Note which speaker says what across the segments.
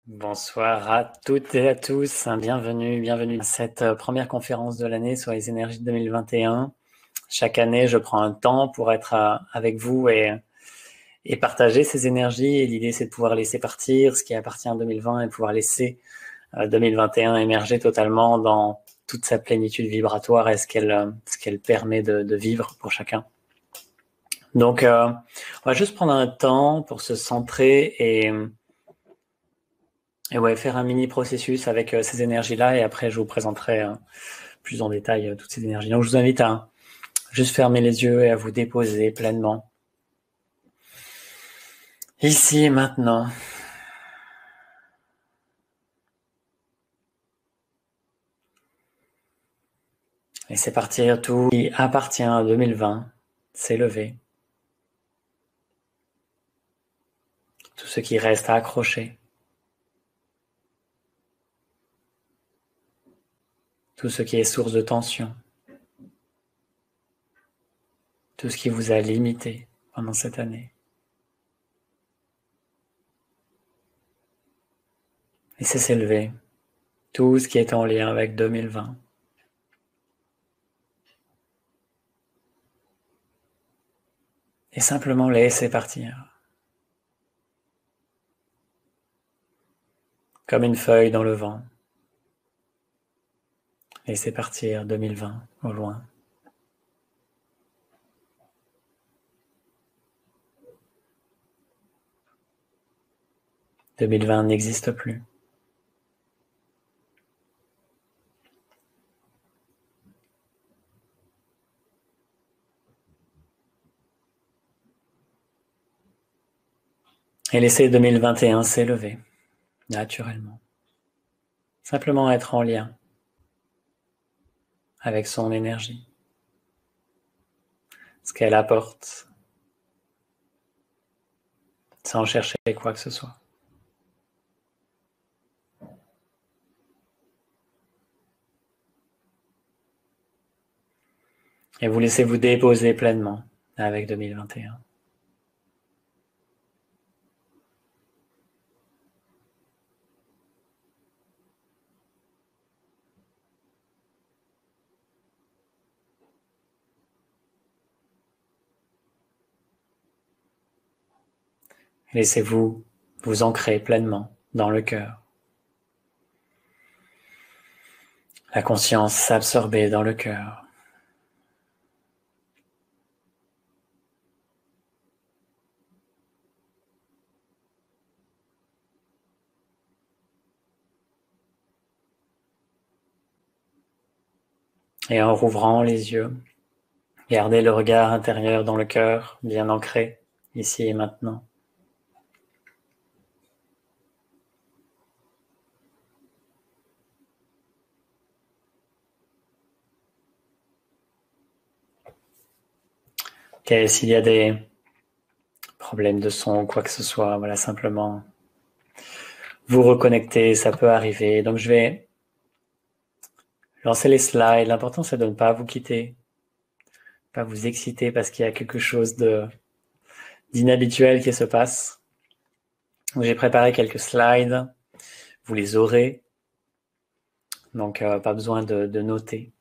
Speaker 1: Bonsoir à toutes et à tous, bienvenue à cette première conférence de l'année sur les énergies de 2021. Chaque année, je prends un temps pour être avec vous et partager ces énergies. Et l'idée, c'est de pouvoir laisser partir ce qui appartient à 2020 et de pouvoir laisser 2021 émerger totalement dans toute sa plénitude vibratoire et ce qu'elle permet de vivre pour chacun. Donc, on va juste prendre un temps pour se centrer et ouais, faire un mini processus avec ces énergies-là et après je vous présenterai plus en détail toutes ces énergies. Donc je vous invite à juste fermer les yeux et à vous déposer pleinement. Ici et maintenant. Laissez partir tout qui appartient à 2020, s'élever. Tout ce qui reste à accrocher. Tout ce qui est source de tension. Tout ce qui vous a limité pendant cette année. Laissez s'élever tout ce qui est en lien avec 2020. Et simplement laissez partir. Comme une feuille dans le vent. Laissez partir 2020 au loin. 2020 n'existe plus. Et laissez 2021 s'élever, naturellement. Simplement être en lien avec son énergie. Ce qu'elle apporte, sans chercher quoi que ce soit. Et vous laissez vous déposer pleinement avec 2021. Laissez-vous vous ancrer pleinement dans le cœur. La conscience s'absorber dans le cœur. Et en rouvrant les yeux, gardez le regard intérieur dans le cœur, bien ancré, ici et maintenant. Et s'il y a des problèmes de son ou quoi que ce soit, voilà, simplement vous reconnecter, ça peut arriver. Donc je vais lancer les slides. L'important c'est de ne pas vous quitter, pas vous exciter parce qu'il y a quelque chose d'inhabituel qui se passe. Donc j'ai préparé quelques slides, vous les aurez, donc pas besoin de noter.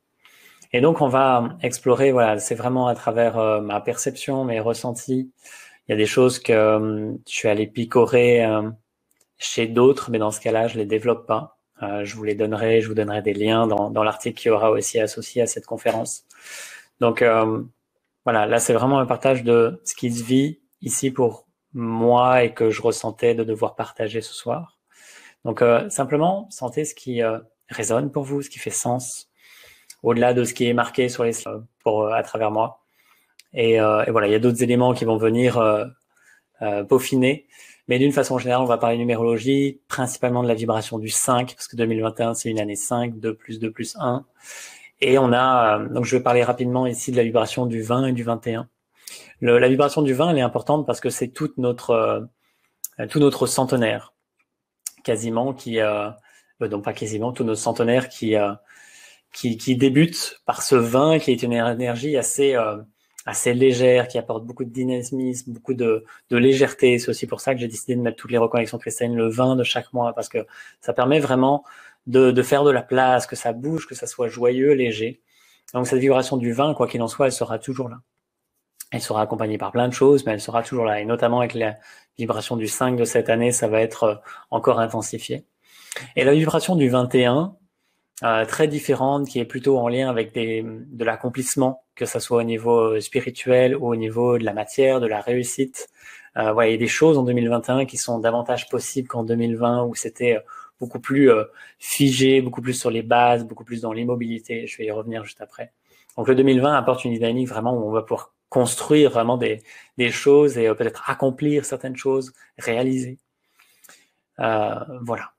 Speaker 1: Et donc on va explorer, voilà, c'est vraiment à travers ma perception, mes ressentis. Il y a des choses que je suis allé picorer chez d'autres, mais dans ce cas-là, je les développe pas. Je vous donnerai des liens dans l'article qui aura aussi associé à cette conférence. Donc voilà, là c'est vraiment un partage de ce qui se vit ici pour moi et que je ressentais de devoir partager ce soir. Donc simplement, sentez ce qui résonne pour vous, ce qui fait sens, au-delà de ce qui est marqué sur les slides à travers moi. Et voilà, il y a d'autres éléments qui vont venir peaufiner. Mais d'une façon générale, on va parler numérologie, principalement de la vibration du 5, parce que 2021, c'est une année 5, 2 plus 2 plus 1. Et on a, donc je vais parler rapidement ici de la vibration du 20 et du 21. La vibration du 20, elle est importante parce que c'est tout notre centenaire, quasiment, donc pas quasiment, tout notre centenaire qui débute par ce 20, qui est une énergie assez assez légère, qui apporte beaucoup de dynamisme, beaucoup de légèreté. C'est aussi pour ça que j'ai décidé de mettre toutes les reconnexions cristallines le 20 de chaque mois, parce que ça permet vraiment de faire de la place, que ça bouge, que ça soit joyeux, léger. Donc cette vibration du 20, quoi qu'il en soit, elle sera toujours là. Elle sera accompagnée par plein de choses, mais elle sera toujours là. Et notamment avec la vibration du 5 de cette année, ça va être encore intensifié. Et la vibration du 21, très différente, qui est plutôt en lien avec de l'accomplissement, que ça soit au niveau spirituel ou au niveau de la matière, de la réussite. Voilà, il y a des choses en 2021 qui sont davantage possibles qu'en 2020, où c'était beaucoup plus figé, beaucoup plus sur les bases, beaucoup plus dans l'immobilité. Je vais y revenir juste après. Donc le 2020 apporte une dynamique vraiment où on va pouvoir construire vraiment des choses et peut-être accomplir certaines choses, réaliser. Voilà.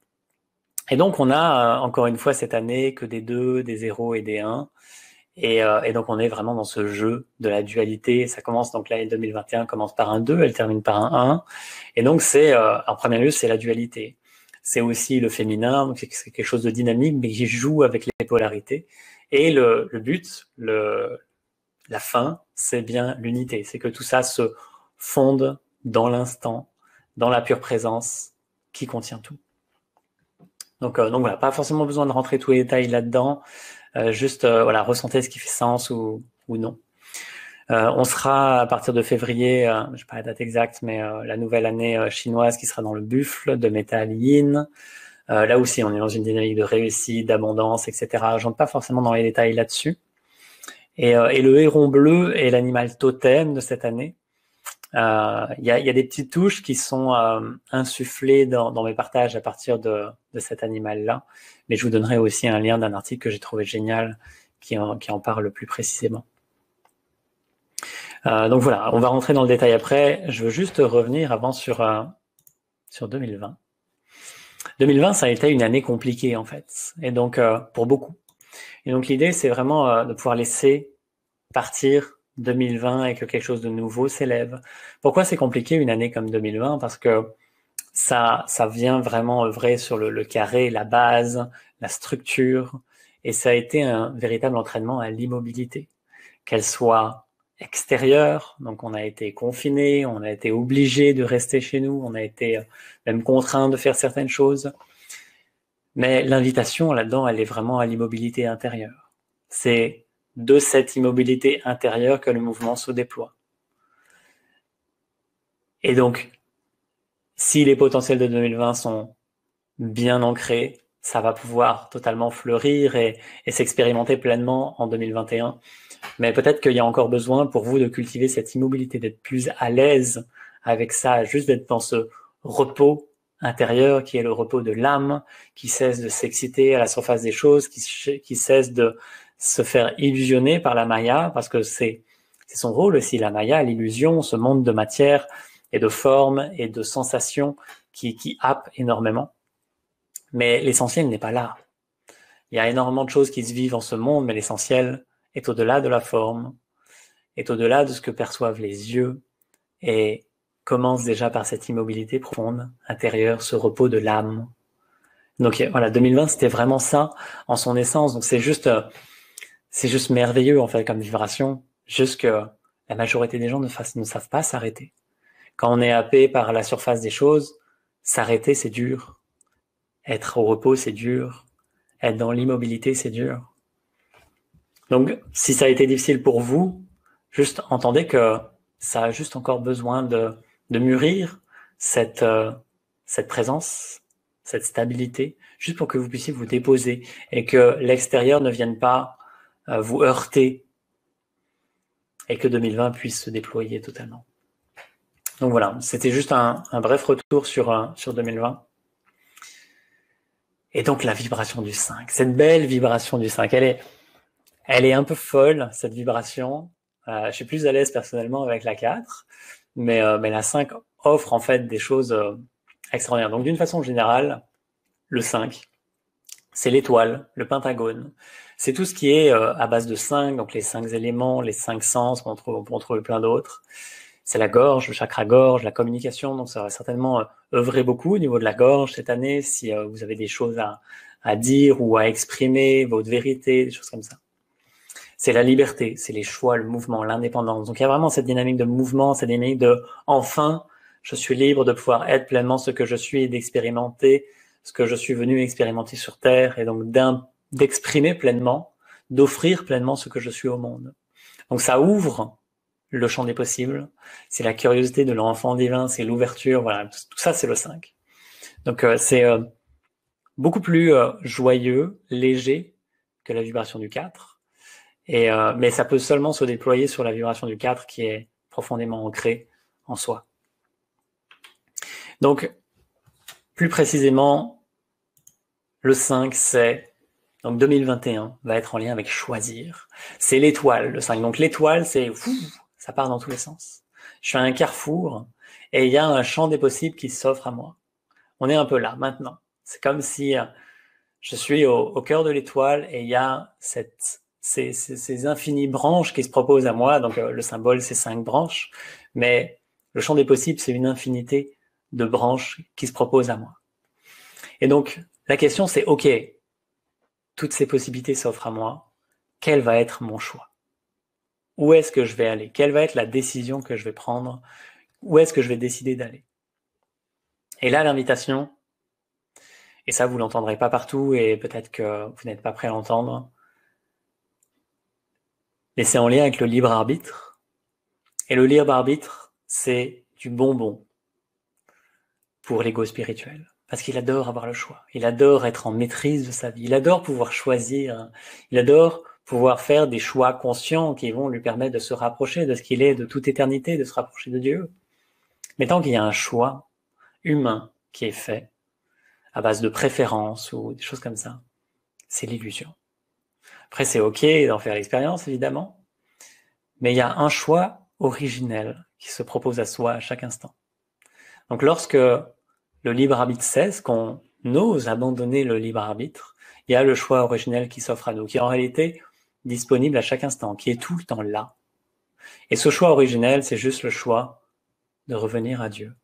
Speaker 1: Et donc, on a encore une fois cette année que des 2, des 0 et des 1. Et donc, on est vraiment dans ce jeu de la dualité. Ça commence, donc l'année 2021 commence par un 2, elle termine par un 1. Et donc, c'est en premier lieu, c'est la dualité. C'est aussi le féminin, donc c'est quelque chose de dynamique, mais qui joue avec les polarités. Et le but, la fin, c'est bien l'unité. C'est que tout ça se fonde dans l'instant, dans la pure présence qui contient tout. Donc voilà, pas forcément besoin de rentrer tous les détails là-dedans. Juste voilà, ressentez ce qui fait sens ou non. On sera à partir de février, je sais pas la date exacte, mais la nouvelle année chinoise qui sera dans le buffle de métal yin. Là aussi, on est dans une dynamique de réussite, d'abondance, etc. Je rentre pas forcément dans les détails là-dessus. Et le héron bleu est l'animal totem de cette année. Il y a des petites touches qui sont insufflées dans mes partages à partir de cet animal-là, mais je vous donnerai aussi un lien d'un article que j'ai trouvé génial qui en parle plus précisément. Donc voilà, on va rentrer dans le détail après. Je veux juste revenir avant sur 2020. 2020, ça a été une année compliquée en fait, et donc pour beaucoup. Et donc l'idée, c'est vraiment de pouvoir laisser partir 2020 et que quelque chose de nouveau s'élève. Pourquoi c'est compliqué une année comme 2020? Parce que ça vient vraiment œuvrer sur le carré, la base, la structure, et ça a été un véritable entraînement à l'immobilité, qu'elle soit extérieure, donc on a été confiné, on a été obligé de rester chez nous, on a été même contraint de faire certaines choses, mais l'invitation là-dedans, elle est vraiment à l'immobilité intérieure. C'est de cette immobilité intérieure que le mouvement se déploie. Et donc, si les potentiels de 2020 sont bien ancrés, ça va pouvoir totalement fleurir et s'expérimenter pleinement en 2021. Mais peut-être qu'il y a encore besoin pour vous de cultiver cette immobilité, d'être plus à l'aise avec ça, juste d'être dans ce repos intérieur qui est le repos de l'âme, qui cesse de s'exciter à la surface des choses, qui cesse de se faire illusionner par la Maya, parce que c'est son rôle aussi, la Maya, l'illusion, ce monde de matière et de forme et de sensations qui happe énormément. Mais l'essentiel n'est pas là. Il y a énormément de choses qui se vivent en ce monde, mais l'essentiel est au-delà de la forme, est au-delà de ce que perçoivent les yeux, et commence déjà par cette immobilité profonde, intérieure, ce repos de l'âme. Donc voilà, 2020, c'était vraiment ça en son essence. Donc c'est juste merveilleux en fait comme vibration, juste que la majorité des gens ne savent pas s'arrêter. Quand on est happé par la surface des choses, s'arrêter c'est dur. Être au repos c'est dur. Être dans l'immobilité c'est dur. Donc si ça a été difficile pour vous, juste entendez que ça a juste encore besoin de mûrir cette présence, cette stabilité, juste pour que vous puissiez vous déposer et que l'extérieur ne vienne pas vous heurter et que 2020 puisse se déployer totalement. Donc voilà, c'était juste un bref retour sur 2020. Et donc la vibration du 5, cette belle vibration du 5, elle est un peu folle, cette vibration. Je suis plus à l'aise personnellement avec la 4, mais la 5 offre en fait des choses extraordinaires. Donc d'une façon générale, le 5, c'est l'étoile, le pentagone. C'est tout ce qui est à base de 5, donc les 5 éléments, les 5 sens, on peut en trouver plein d'autres. C'est la gorge, le chakra gorge, la communication, donc ça va certainement œuvrer beaucoup au niveau de la gorge cette année, si vous avez des choses à dire ou à exprimer, votre vérité, des choses comme ça. c'est la liberté, c'est les choix, le mouvement, l'indépendance. Donc il y a vraiment cette dynamique de mouvement, cette dynamique de enfin, je suis libre de pouvoir être pleinement ce que je suis et d'expérimenter ce que je suis venu expérimenter sur Terre et donc d'exprimer pleinement, d'offrir pleinement ce que je suis au monde. Donc ça ouvre le champ des possibles, c'est la curiosité de l'enfant divin, c'est l'ouverture, voilà, tout ça c'est le 5. Donc c'est beaucoup plus joyeux, léger que la vibration du 4. Mais ça peut seulement se déployer sur la vibration du 4 qui est profondément ancrée en soi. Donc, plus précisément, le 5, c'est, donc 2021 va être en lien avec choisir. C'est l'étoile, le 5. Donc l'étoile, c'est, ça part dans tous les sens. Je suis à un carrefour et il y a un champ des possibles qui s'offre à moi. On est un peu là, maintenant. C'est comme si je suis au cœur de l'étoile et il y a ces infinies branches qui se proposent à moi. Donc le symbole, c'est 5 branches. Mais le champ des possibles, c'est une infinité de branches qui se proposent à moi. Et donc, la question, c'est, OK, toutes ces possibilités s'offrent à moi. Quel va être mon choix? Où est-ce que je vais aller? Quelle va être la décision que je vais prendre? Où est-ce que je vais décider d'aller? Et là, l'invitation, et ça, vous l'entendrez pas partout, et peut-être que vous n'êtes pas prêt à l'entendre, mais c'est en lien avec le libre arbitre. Et le libre arbitre, c'est du bonbon pour l'ego spirituel. Parce qu'il adore avoir le choix. Il adore être en maîtrise de sa vie. Il adore pouvoir choisir. Il adore pouvoir faire des choix conscients qui vont lui permettre de se rapprocher de ce qu'il est de toute éternité, de se rapprocher de Dieu. Mais tant qu'il y a un choix humain qui est fait, à base de préférences ou des choses comme ça, c'est l'illusion. Après, c'est OK d'en faire l'expérience, évidemment, mais il y a un choix originel qui se propose à soi à chaque instant. Donc lorsque le libre arbitre cesse, qu'on ose abandonner le libre arbitre, il y a le choix originel qui s'offre à nous, qui est en réalité disponible à chaque instant, qui est tout le temps là. Et ce choix originel, c'est juste le choix de revenir à Dieu.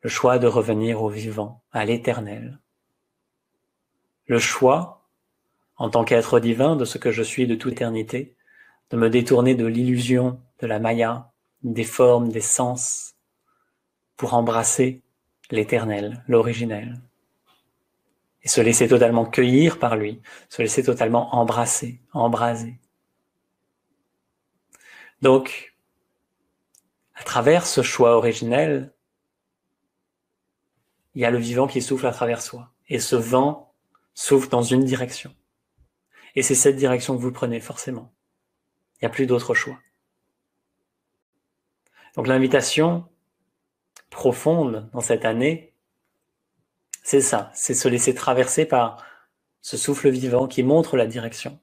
Speaker 1: Le choix de revenir au vivant, à l'éternel. Le choix, en tant qu'être divin, de ce que je suis de toute éternité, de me détourner de l'illusion, de la maya, des formes, des sens, pour embrasser l'éternel, l'originel. Et se laisser totalement cueillir par lui, se laisser totalement embrasser, embraser. Donc, à travers ce choix originel, il y a le vivant qui souffle à travers soi. Et ce vent souffle dans une direction. Et c'est cette direction que vous prenez forcément. Il n'y a plus d'autre choix. Donc l'invitation profonde dans cette année, c'est ça, c'est se laisser traverser par ce souffle vivant qui montre la direction.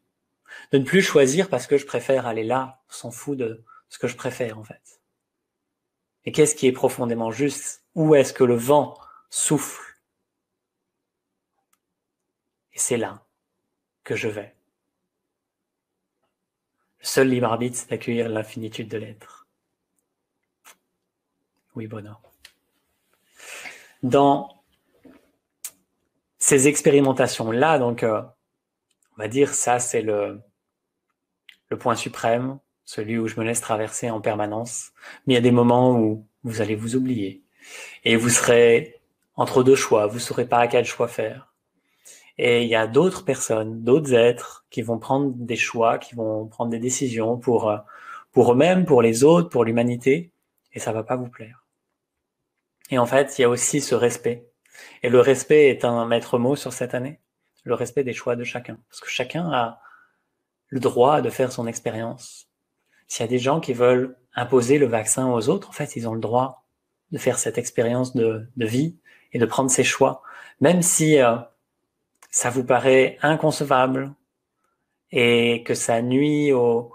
Speaker 1: De ne plus choisir parce que je préfère aller là, on s'en fout de ce que je préfère en fait. Et qu'est-ce qui est profondément juste? Où est-ce que le vent souffle? Et c'est là que je vais. Le seul libre arbitre, c'est d'accueillir l'infinitude de l'être. Oui, bonheur. Dans ces expérimentations-là, donc, on va dire, ça, c'est le point suprême, celui où je me laisse traverser en permanence. Mais il y a des moments où vous allez vous oublier. Et vous serez entre deux choix, vous ne saurez pas à quel choix faire. Et il y a d'autres personnes, d'autres êtres qui vont prendre des choix, qui vont prendre des décisions pour eux-mêmes, pour les autres, pour l'humanité, et ça va pas vous plaire. Et en fait, il y a aussi ce respect. Et le respect est un maître mot sur cette année. Le respect des choix de chacun. Parce que chacun a le droit de faire son expérience. S'il y a des gens qui veulent imposer le vaccin aux autres, en fait, ils ont le droit de faire cette expérience de vie et de prendre ses choix. Même si ça vous paraît inconcevable et que ça nuit aux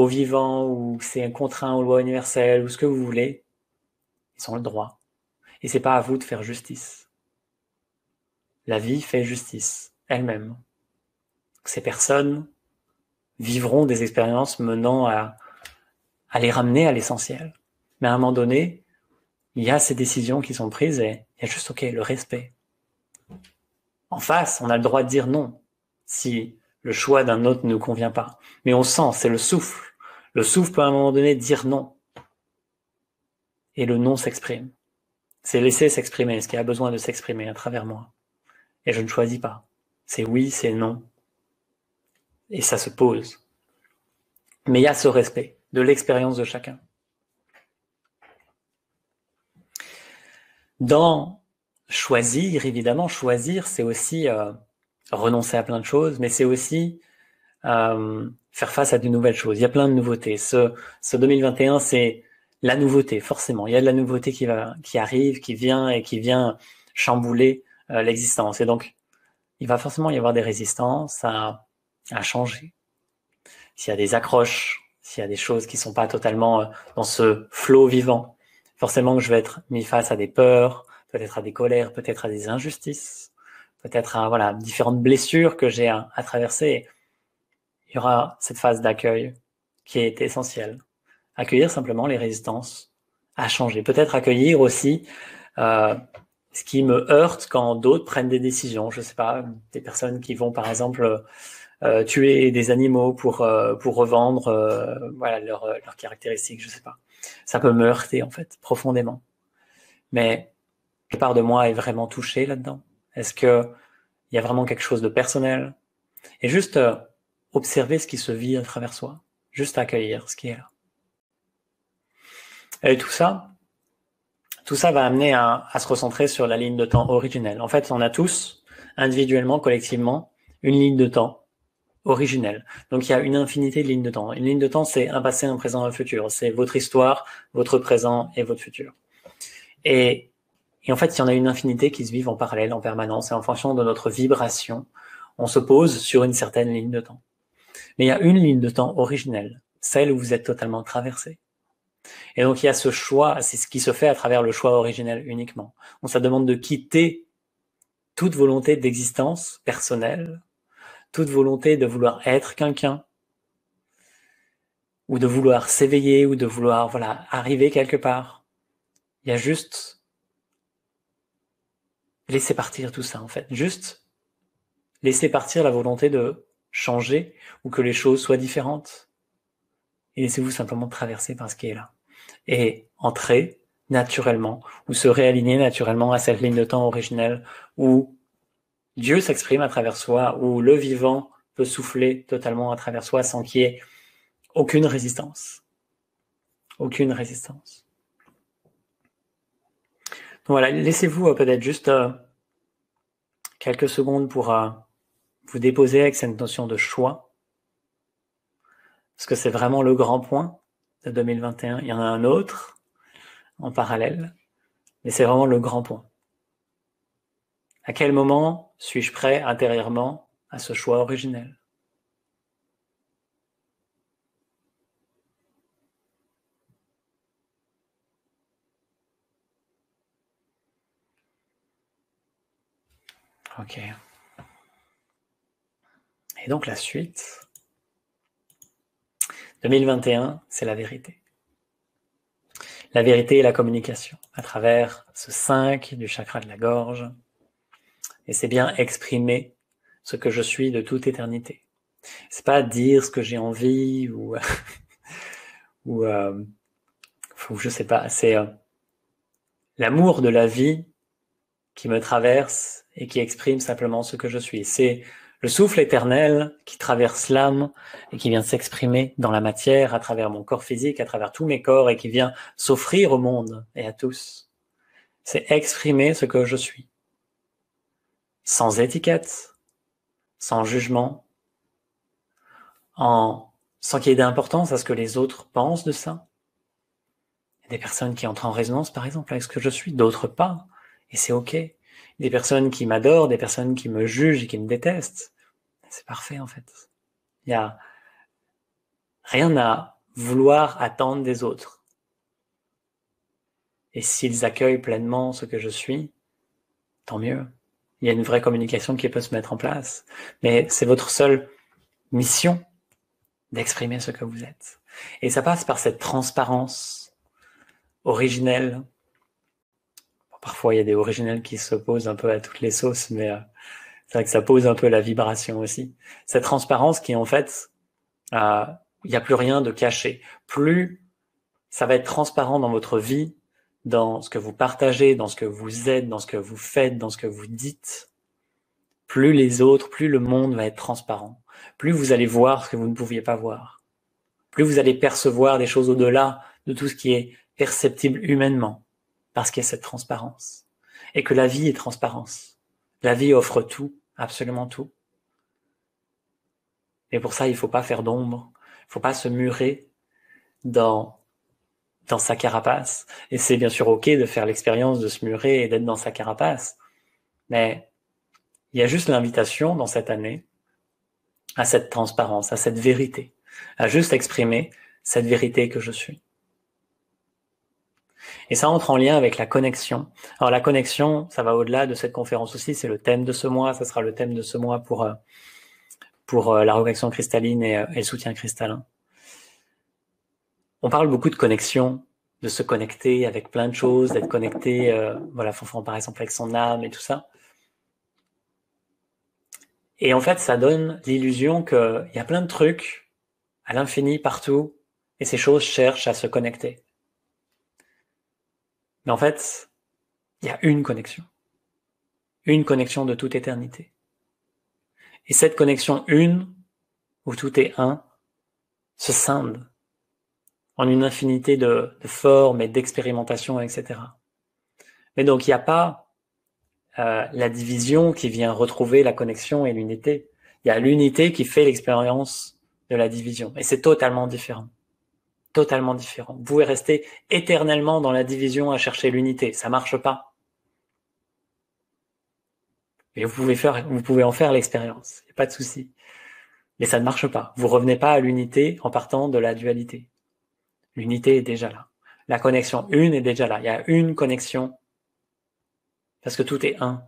Speaker 1: vivants ou c'est un contraint aux lois universelles ou ce que vous voulez, ils ont le droit. Et c'est pas à vous de faire justice. La vie fait justice, elle-même. Ces personnes vivront des expériences menant à les ramener à l'essentiel. Mais à un moment donné, il y a ces décisions qui sont prises et il y a juste, OK, le respect. En face, on a le droit de dire non. Si le choix d'un autre ne nous convient pas. Mais on sent, c'est le souffle. Le souffle peut à un moment donné dire non. Et le non s'exprime. C'est laisser s'exprimer, ce qui a besoin de s'exprimer à travers moi. Et je ne choisis pas. C'est oui, c'est non. Et ça se pose. Mais il y a ce respect de l'expérience de chacun. Dans choisir, évidemment, choisir, c'est aussi renoncer à plein de choses, mais c'est aussi faire face à de nouvelles choses. Il y a plein de nouveautés. Ce 2021, c'est la nouveauté, forcément. Il y a de la nouveauté qui arrive, qui vient chambouler l'existence. Et donc, il va forcément y avoir des résistances à changer. S'il y a des accroches, s'il y a des choses qui sont pas totalement dans ce flot vivant, forcément que je vais être mis face à des peurs, peut-être à des colères, peut-être à des injustices, peut-être à différentes blessures que j'ai à traverser. Il y aura cette phase d'accueil qui est essentielle. Accueillir simplement les résistances à changer. Peut-être accueillir aussi ce qui me heurte quand d'autres prennent des décisions. Je sais pas, des personnes qui vont par exemple tuer des animaux pour revendre leurs caractéristiques, je sais pas. Ça peut me heurter en fait, profondément. Mais quelle part de moi est vraiment touchée là-dedans? Est-ce que il y a vraiment quelque chose de personnel? Et juste observer ce qui se vit à travers soi. Juste accueillir ce qui est là. Et tout ça va amener à se recentrer sur la ligne de temps originelle. En fait, on a tous, individuellement, collectivement, une ligne de temps originelle. Donc, il y a une infinité de lignes de temps. Une ligne de temps, c'est un passé, un présent, un futur. C'est votre histoire, votre présent et votre futur. Et en fait, il y en a une infinité qui se vivent en parallèle, en permanence, et en fonction de notre vibration, on se pose sur une certaine ligne de temps. Mais il y a une ligne de temps originelle, celle où vous êtes totalement traversé. Et donc, il y a ce choix, c'est ce qui se fait à travers le choix originel uniquement. Donc, ça demande de quitter toute volonté d'existence personnelle, toute volonté de vouloir être quelqu'un, ou de vouloir s'éveiller, ou de vouloir, arriver quelque part. Il y a juste laisser partir tout ça, en fait. Juste laisser partir la volonté de changer, ou que les choses soient différentes. Et laissez-vous simplement traverser par ce qui est là. Et entrer naturellement, ou se réaligner naturellement à cette ligne de temps originelle où Dieu s'exprime à travers soi, où le vivant peut souffler totalement à travers soi sans qu'il y ait aucune résistance. Aucune résistance. Donc voilà, laissez-vous peut-être juste quelques secondes pour vous déposer avec cette notion de choix, parce que c'est vraiment le grand point de 2021. Il y en a un autre en parallèle, mais c'est vraiment le grand point. À quel moment suis-je prêt intérieurement à ce choix originel? Ok. Et donc la suite, 2021, c'est la vérité. La vérité et la communication à travers ce 5 du chakra de la gorge. Et c'est bien exprimer ce que je suis de toute éternité. C'est pas dire ce que j'ai envie ou je sais pas. C'est l'amour de la vie qui me traverse et qui exprime simplement ce que je suis. C'est le souffle éternel qui traverse l'âme et qui vient s'exprimer dans la matière à travers mon corps physique, à travers tous mes corps et qui vient s'offrir au monde et à tous. C'est exprimer ce que je suis. Sans étiquette, sans jugement, sans qu'il y ait d'importance à ce que les autres pensent de ça. Il y a des personnes qui entrent en résonance, par exemple, avec ce que je suis, d'autres pas. Et c'est ok. Des personnes qui m'adorent, des personnes qui me jugent et qui me détestent. C'est parfait, en fait. Il y a rien à vouloir attendre des autres. Et s'ils accueillent pleinement ce que je suis, tant mieux. Il y a une vraie communication qui peut se mettre en place. Mais c'est votre seule mission d'exprimer ce que vous êtes. Et ça passe par cette transparence originelle. Parfois, il y a des originels qui s'opposent un peu à toutes les sauces, mais C'est vrai que ça pose un peu la vibration aussi. Cette transparence qui, en fait, il n'y a plus rien de caché. Plus ça va être transparent dans votre vie, dans ce que vous partagez, dans ce que vous êtes, dans ce que vous faites, dans ce que vous dites, plus les autres, plus le monde va être transparent. Plus vous allez voir ce que vous ne pouviez pas voir. Plus vous allez percevoir des choses au-delà de tout ce qui est perceptible humainement, parce qu'il y a cette transparence. Et que la vie est transparence. La vie offre tout, absolument tout. Et pour ça, il ne faut pas faire d'ombre, il ne faut pas se murer dans sa carapace. Et c'est bien sûr ok de faire l'expérience de se murer et d'être dans sa carapace. Mais il y a juste l'invitation dans cette année à cette transparence, à cette vérité, à juste exprimer cette vérité que je suis. Et ça entre en lien avec la connexion. Alors la connexion, ça va au-delà de cette conférence aussi, c'est le thème de ce mois, ça sera le thème de ce mois pour la reconnexion cristalline et le soutien cristallin. On parle beaucoup de connexion, de se connecter avec plein de choses, d'être connecté, par exemple avec son âme et tout ça. Et en fait, ça donne l'illusion qu'il y a plein de trucs à l'infini partout, et ces choses cherchent à se connecter. Mais en fait, il y a une connexion de toute éternité. Et cette connexion une, où tout est un, se scinde en une infinité de formes et d'expérimentations, etc. Mais donc, il n'y a pas la division qui vient retrouver la connexion et l'unité. Il y a l'unité qui fait l'expérience de la division. Et c'est totalement différent. Totalement différent. Vous pouvez rester éternellement dans la division à chercher l'unité. Ça marche pas. Et vous pouvez en faire l'expérience. Il n'y a pas de souci. Mais ça ne marche pas. Vous revenez pas à l'unité en partant de la dualité. L'unité est déjà là. La connexion une est déjà là. Il y a une connexion parce que tout est un.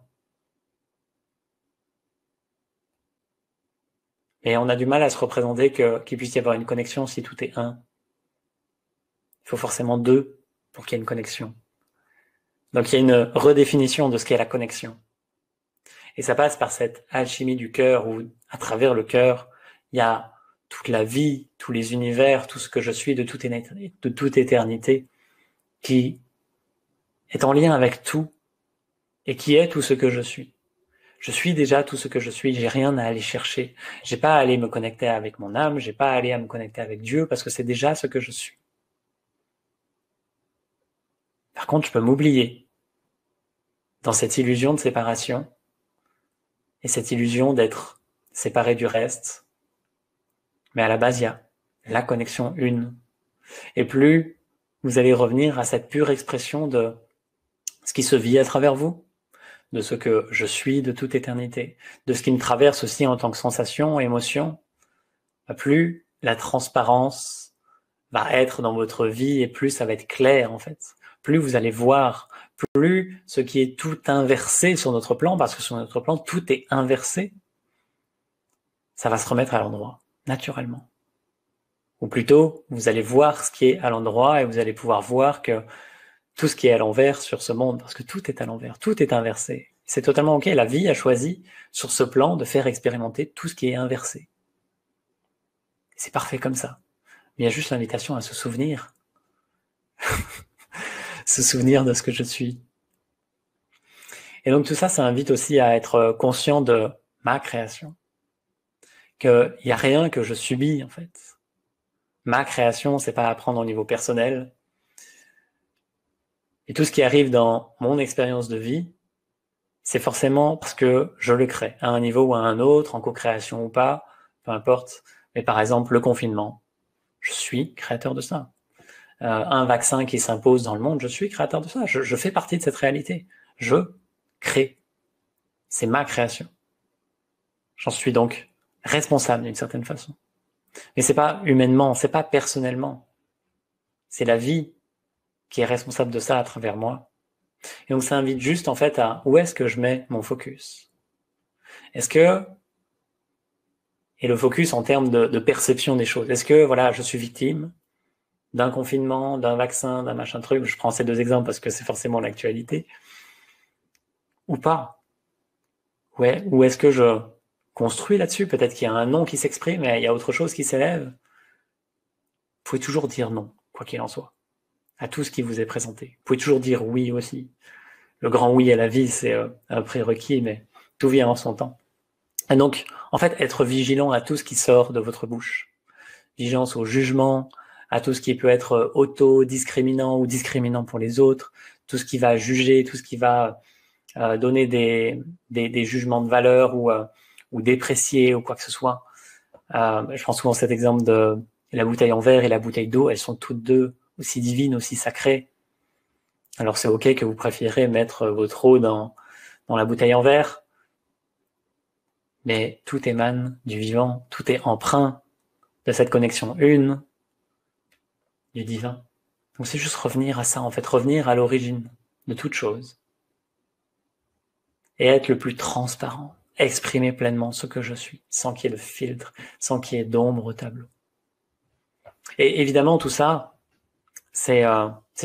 Speaker 1: Et on a du mal à se représenter qu'il puisse y avoir une connexion si tout est un. Il faut forcément deux pour qu'il y ait une connexion. Donc il y a une redéfinition de ce qu'est la connexion. Et ça passe par cette alchimie du cœur où, à travers le cœur, il y a toute la vie, tous les univers, tout ce que je suis de toute éternité qui est en lien avec tout et qui est tout ce que je suis. Je suis déjà tout ce que je suis, j'ai rien à aller chercher. J'ai pas à aller me connecter avec mon âme, j'ai pas à aller à me connecter avec Dieu parce que c'est déjà ce que je suis. Par contre, je peux m'oublier dans cette illusion de séparation et cette illusion d'être séparé du reste. Mais à la base, il y a la connexion une. Et plus vous allez revenir à cette pure expression de ce qui se vit à travers vous, de ce que je suis de toute éternité, de ce qui me traverse aussi en tant que sensation, émotion, plus la transparence va être dans votre vie et plus ça va être clair en fait. Plus vous allez voir, plus ce qui est tout inversé sur notre plan, parce que sur notre plan tout est inversé, ça va se remettre à l'endroit, naturellement. Ou plutôt, vous allez voir ce qui est à l'endroit et vous allez pouvoir voir que tout ce qui est à l'envers sur ce monde, parce que tout est à l'envers, tout est inversé. C'est totalement ok, la vie a choisi sur ce plan de faire expérimenter tout ce qui est inversé. C'est parfait comme ça. Mais il y a juste l'invitation à se souvenir. Se souvenir de ce que je suis. Et donc tout ça, ça invite aussi à être conscient de ma création. Qu'il n'y a rien que je subis en fait. Ma création, c'est pas à prendre au niveau personnel. Et tout ce qui arrive dans mon expérience de vie, c'est forcément parce que je le crée, à un niveau ou à un autre, en co-création ou pas, peu importe. Mais par exemple, le confinement, je suis créateur de ça. Un vaccin qui s'impose dans le monde, je suis créateur de ça. Je fais partie de cette réalité. Je crée. C'est ma création. J'en suis donc responsable d'une certaine façon. Mais c'est pas humainement, c'est pas personnellement. C'est la vie qui est responsable de ça à travers moi. Et donc ça invite juste en fait à où est-ce que je mets mon focus. Est-ce que, et le focus en termes de perception des choses, est-ce que voilà, je suis victime d'un confinement, d'un vaccin, d'un machin truc, je prends ces deux exemples parce que c'est forcément l'actualité, ou pas. Ou est-ce que je construis là-dessus? Peut-être qu'il y a un non qui s'exprime et il y a autre chose qui s'élève. Vous pouvez toujours dire non, quoi qu'il en soit, à tout ce qui vous est présenté. Vous pouvez toujours dire oui aussi. Le grand oui à la vie, c'est un prérequis, mais tout vient en son temps. Et donc, en fait, être vigilant à tout ce qui sort de votre bouche. Vigilance au jugement, à tout ce qui peut être auto-discriminant ou discriminant pour les autres, tout ce qui va juger, tout ce qui va donner des jugements de valeur ou déprécier ou quoi que ce soit. Je prends souvent cet exemple de la bouteille en verre et la bouteille d'eau, elles sont toutes deux aussi divines, aussi sacrées. Alors c'est ok que vous préférez mettre votre eau dans la bouteille en verre, mais tout émane du vivant, tout est empreint de cette connexion une du divin. Donc c'est juste revenir à ça, en fait, revenir à l'origine de toute chose. Et être le plus transparent, exprimer pleinement ce que je suis, sans qu'il y ait de filtre, sans qu'il y ait d'ombre au tableau. Et évidemment, tout ça, c'est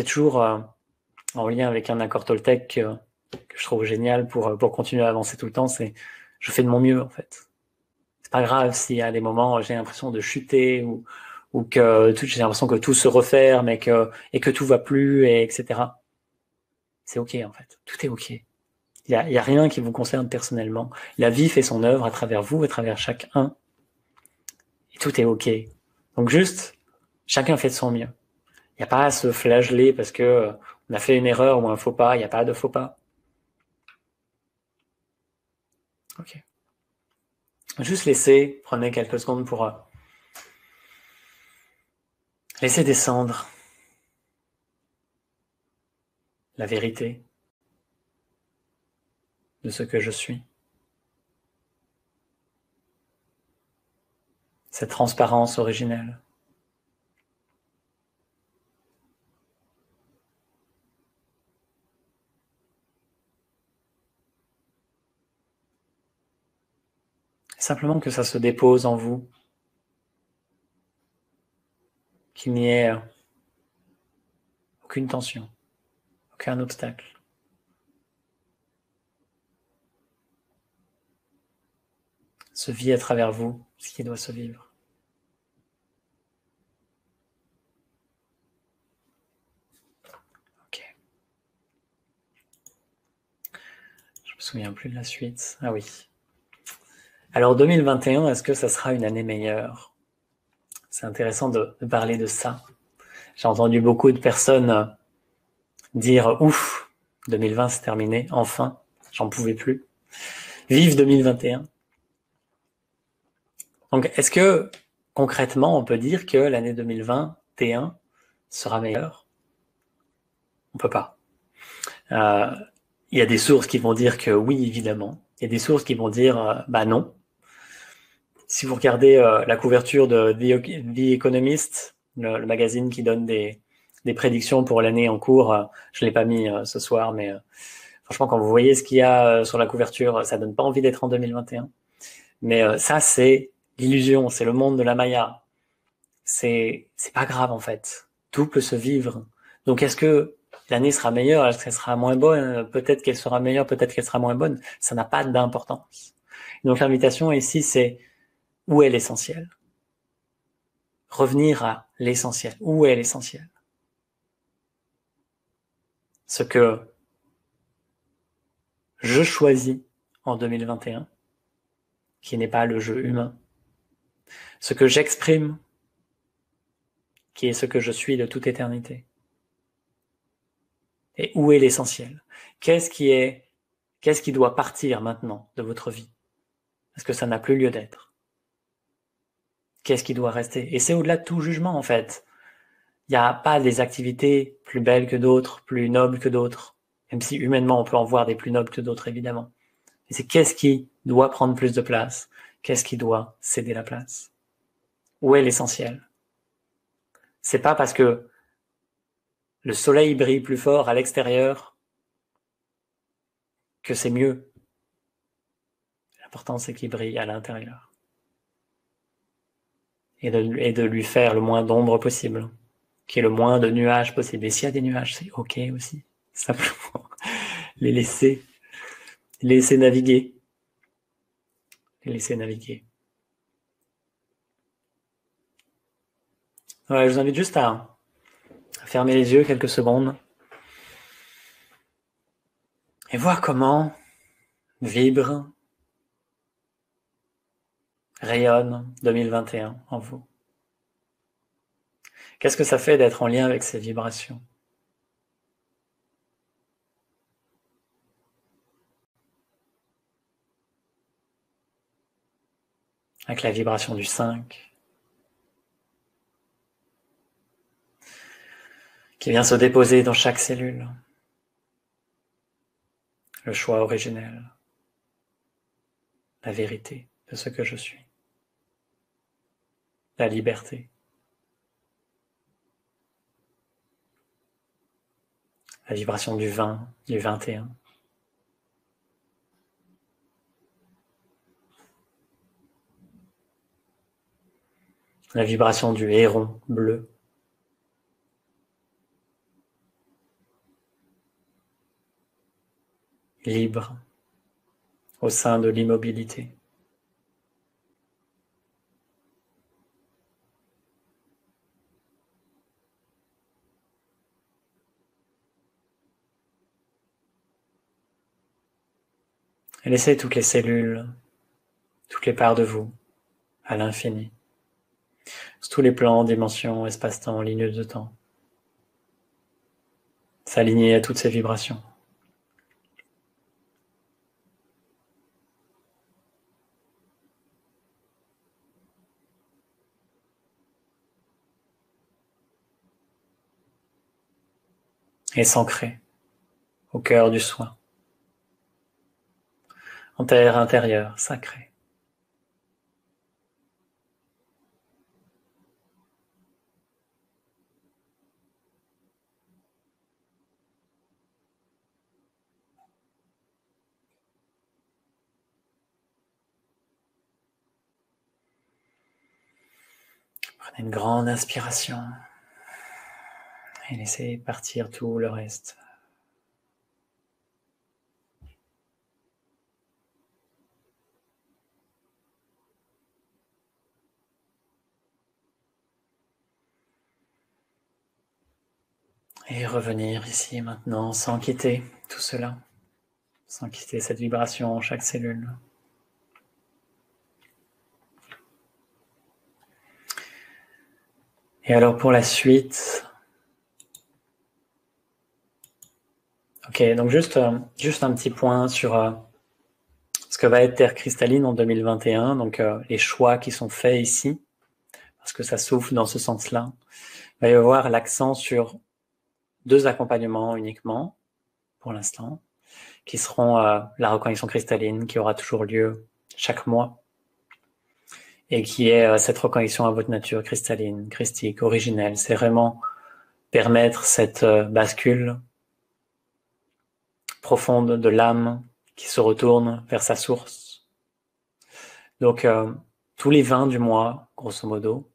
Speaker 1: toujours en lien avec un accord Toltec que je trouve génial pour continuer à avancer tout le temps, c'est je fais de mon mieux, en fait. C'est pas grave s'il y a des moments où j'ai l'impression de chuter ou que j'ai l'impression que tout se referme et que tout va plus, etc. C'est ok, en fait. Tout est ok. Il y a rien qui vous concerne personnellement. La vie fait son œuvre à travers vous, à travers chacun. Et tout est ok. Donc juste, chacun fait de son mieux. Il n'y a pas à se flageller parce que on a fait une erreur ou un faux pas. Il n'y a pas de faux pas. Ok. Juste prenez quelques secondes pour laisser descendre la vérité de ce que je suis. Cette transparence originelle. Simplement que ça se dépose en vous, qu'il n'y ait aucune tension, aucun obstacle. Se vit à travers vous ce qui doit se vivre. Ok. Je me souviens plus de la suite. Ah oui. Alors 2021, est-ce que ça sera une année meilleure? C'est intéressant de parler de ça. J'ai entendu beaucoup de personnes dire « Ouf, 2020 c'est terminé, enfin, j'en pouvais plus. Vive 2021 ». Donc est-ce que concrètement on peut dire que l'année 2021 sera meilleure? On peut pas. Il y a des sources qui vont dire que oui, évidemment. Il y a des sources qui vont dire bah non. Si vous regardez la couverture de The Economist, le magazine qui donne des prédictions pour l'année en cours, je l'ai pas mis ce soir, mais franchement, quand vous voyez ce qu'il y a sur la couverture, ça donne pas envie d'être en 2021. Mais ça, c'est l'illusion, c'est le monde de la Maya. C'est pas grave en fait. Tout peut se vivre. Donc, est-ce que l'année sera meilleure, est-ce qu'elle sera moins bonne? Peut-être qu'elle sera meilleure, peut-être qu'elle sera moins bonne. Ça n'a pas d'importance. Donc, l'invitation ici, c'est où est l'essentiel? Revenir à l'essentiel. Où est l'essentiel? Ce que je choisis en 2021, qui n'est pas le jeu humain. Ce que j'exprime, qui est ce que je suis de toute éternité. Et où est l'essentiel? Qu'est-ce qui doit partir maintenant de votre vie? Parce que ça n'a plus lieu d'être. Qu'est-ce qui doit rester? Et c'est au-delà de tout jugement, en fait. Il n'y a pas des activités plus belles que d'autres, plus nobles que d'autres. Même si humainement, on peut en voir des plus nobles que d'autres, évidemment. Et c'est qu'est-ce qui doit prendre plus de place? Qu'est-ce qui doit céder la place? Où est l'essentiel? C'est pas parce que le soleil brille plus fort à l'extérieur que c'est mieux. L'important, c'est qu'il brille à l'intérieur. Et de lui faire le moins d'ombre possible. Qu'il y ait le moins de nuages possible. Et s'il y a des nuages, c'est ok aussi. Simplement, les laisser naviguer. les laisser naviguer. Voilà, je vous invite juste à fermer les yeux quelques secondes et voir comment vibre, rayonne 2021 en vous. Qu'est-ce que ça fait d'être en lien avec ces vibrations? Avec la vibration du 5, qui vient se déposer dans chaque cellule. Le choix originel, la vérité de ce que je suis, la liberté. La vibration du 20, du 21. La vibration du héron bleu. Libre au sein de l'immobilité. Et laissez toutes les cellules, toutes les parts de vous, à l'infini, sur tous les plans, dimensions, espace-temps, lignes de temps, s'aligner à toutes ces vibrations. Et s'ancrer au cœur du soin, en terre intérieure sacrée. Prenez une grande inspiration et laissez partir tout le reste. Et revenir ici maintenant sans quitter tout cela, sans quitter cette vibration en chaque cellule. Et alors pour la suite, ok, donc juste un petit point sur ce que va être Terre cristalline en 2021, donc les choix qui sont faits ici, parce que ça souffle dans ce sens-là. Il va y avoir l'accent sur 2 accompagnements uniquement, pour l'instant, qui seront la reconnexion cristalline, qui aura toujours lieu chaque mois, et qui est cette reconnexion à votre nature cristalline, christique, originelle. C'est vraiment permettre cette bascule profonde de l'âme qui se retourne vers sa source. Donc, tous les 20 du mois, grosso modo,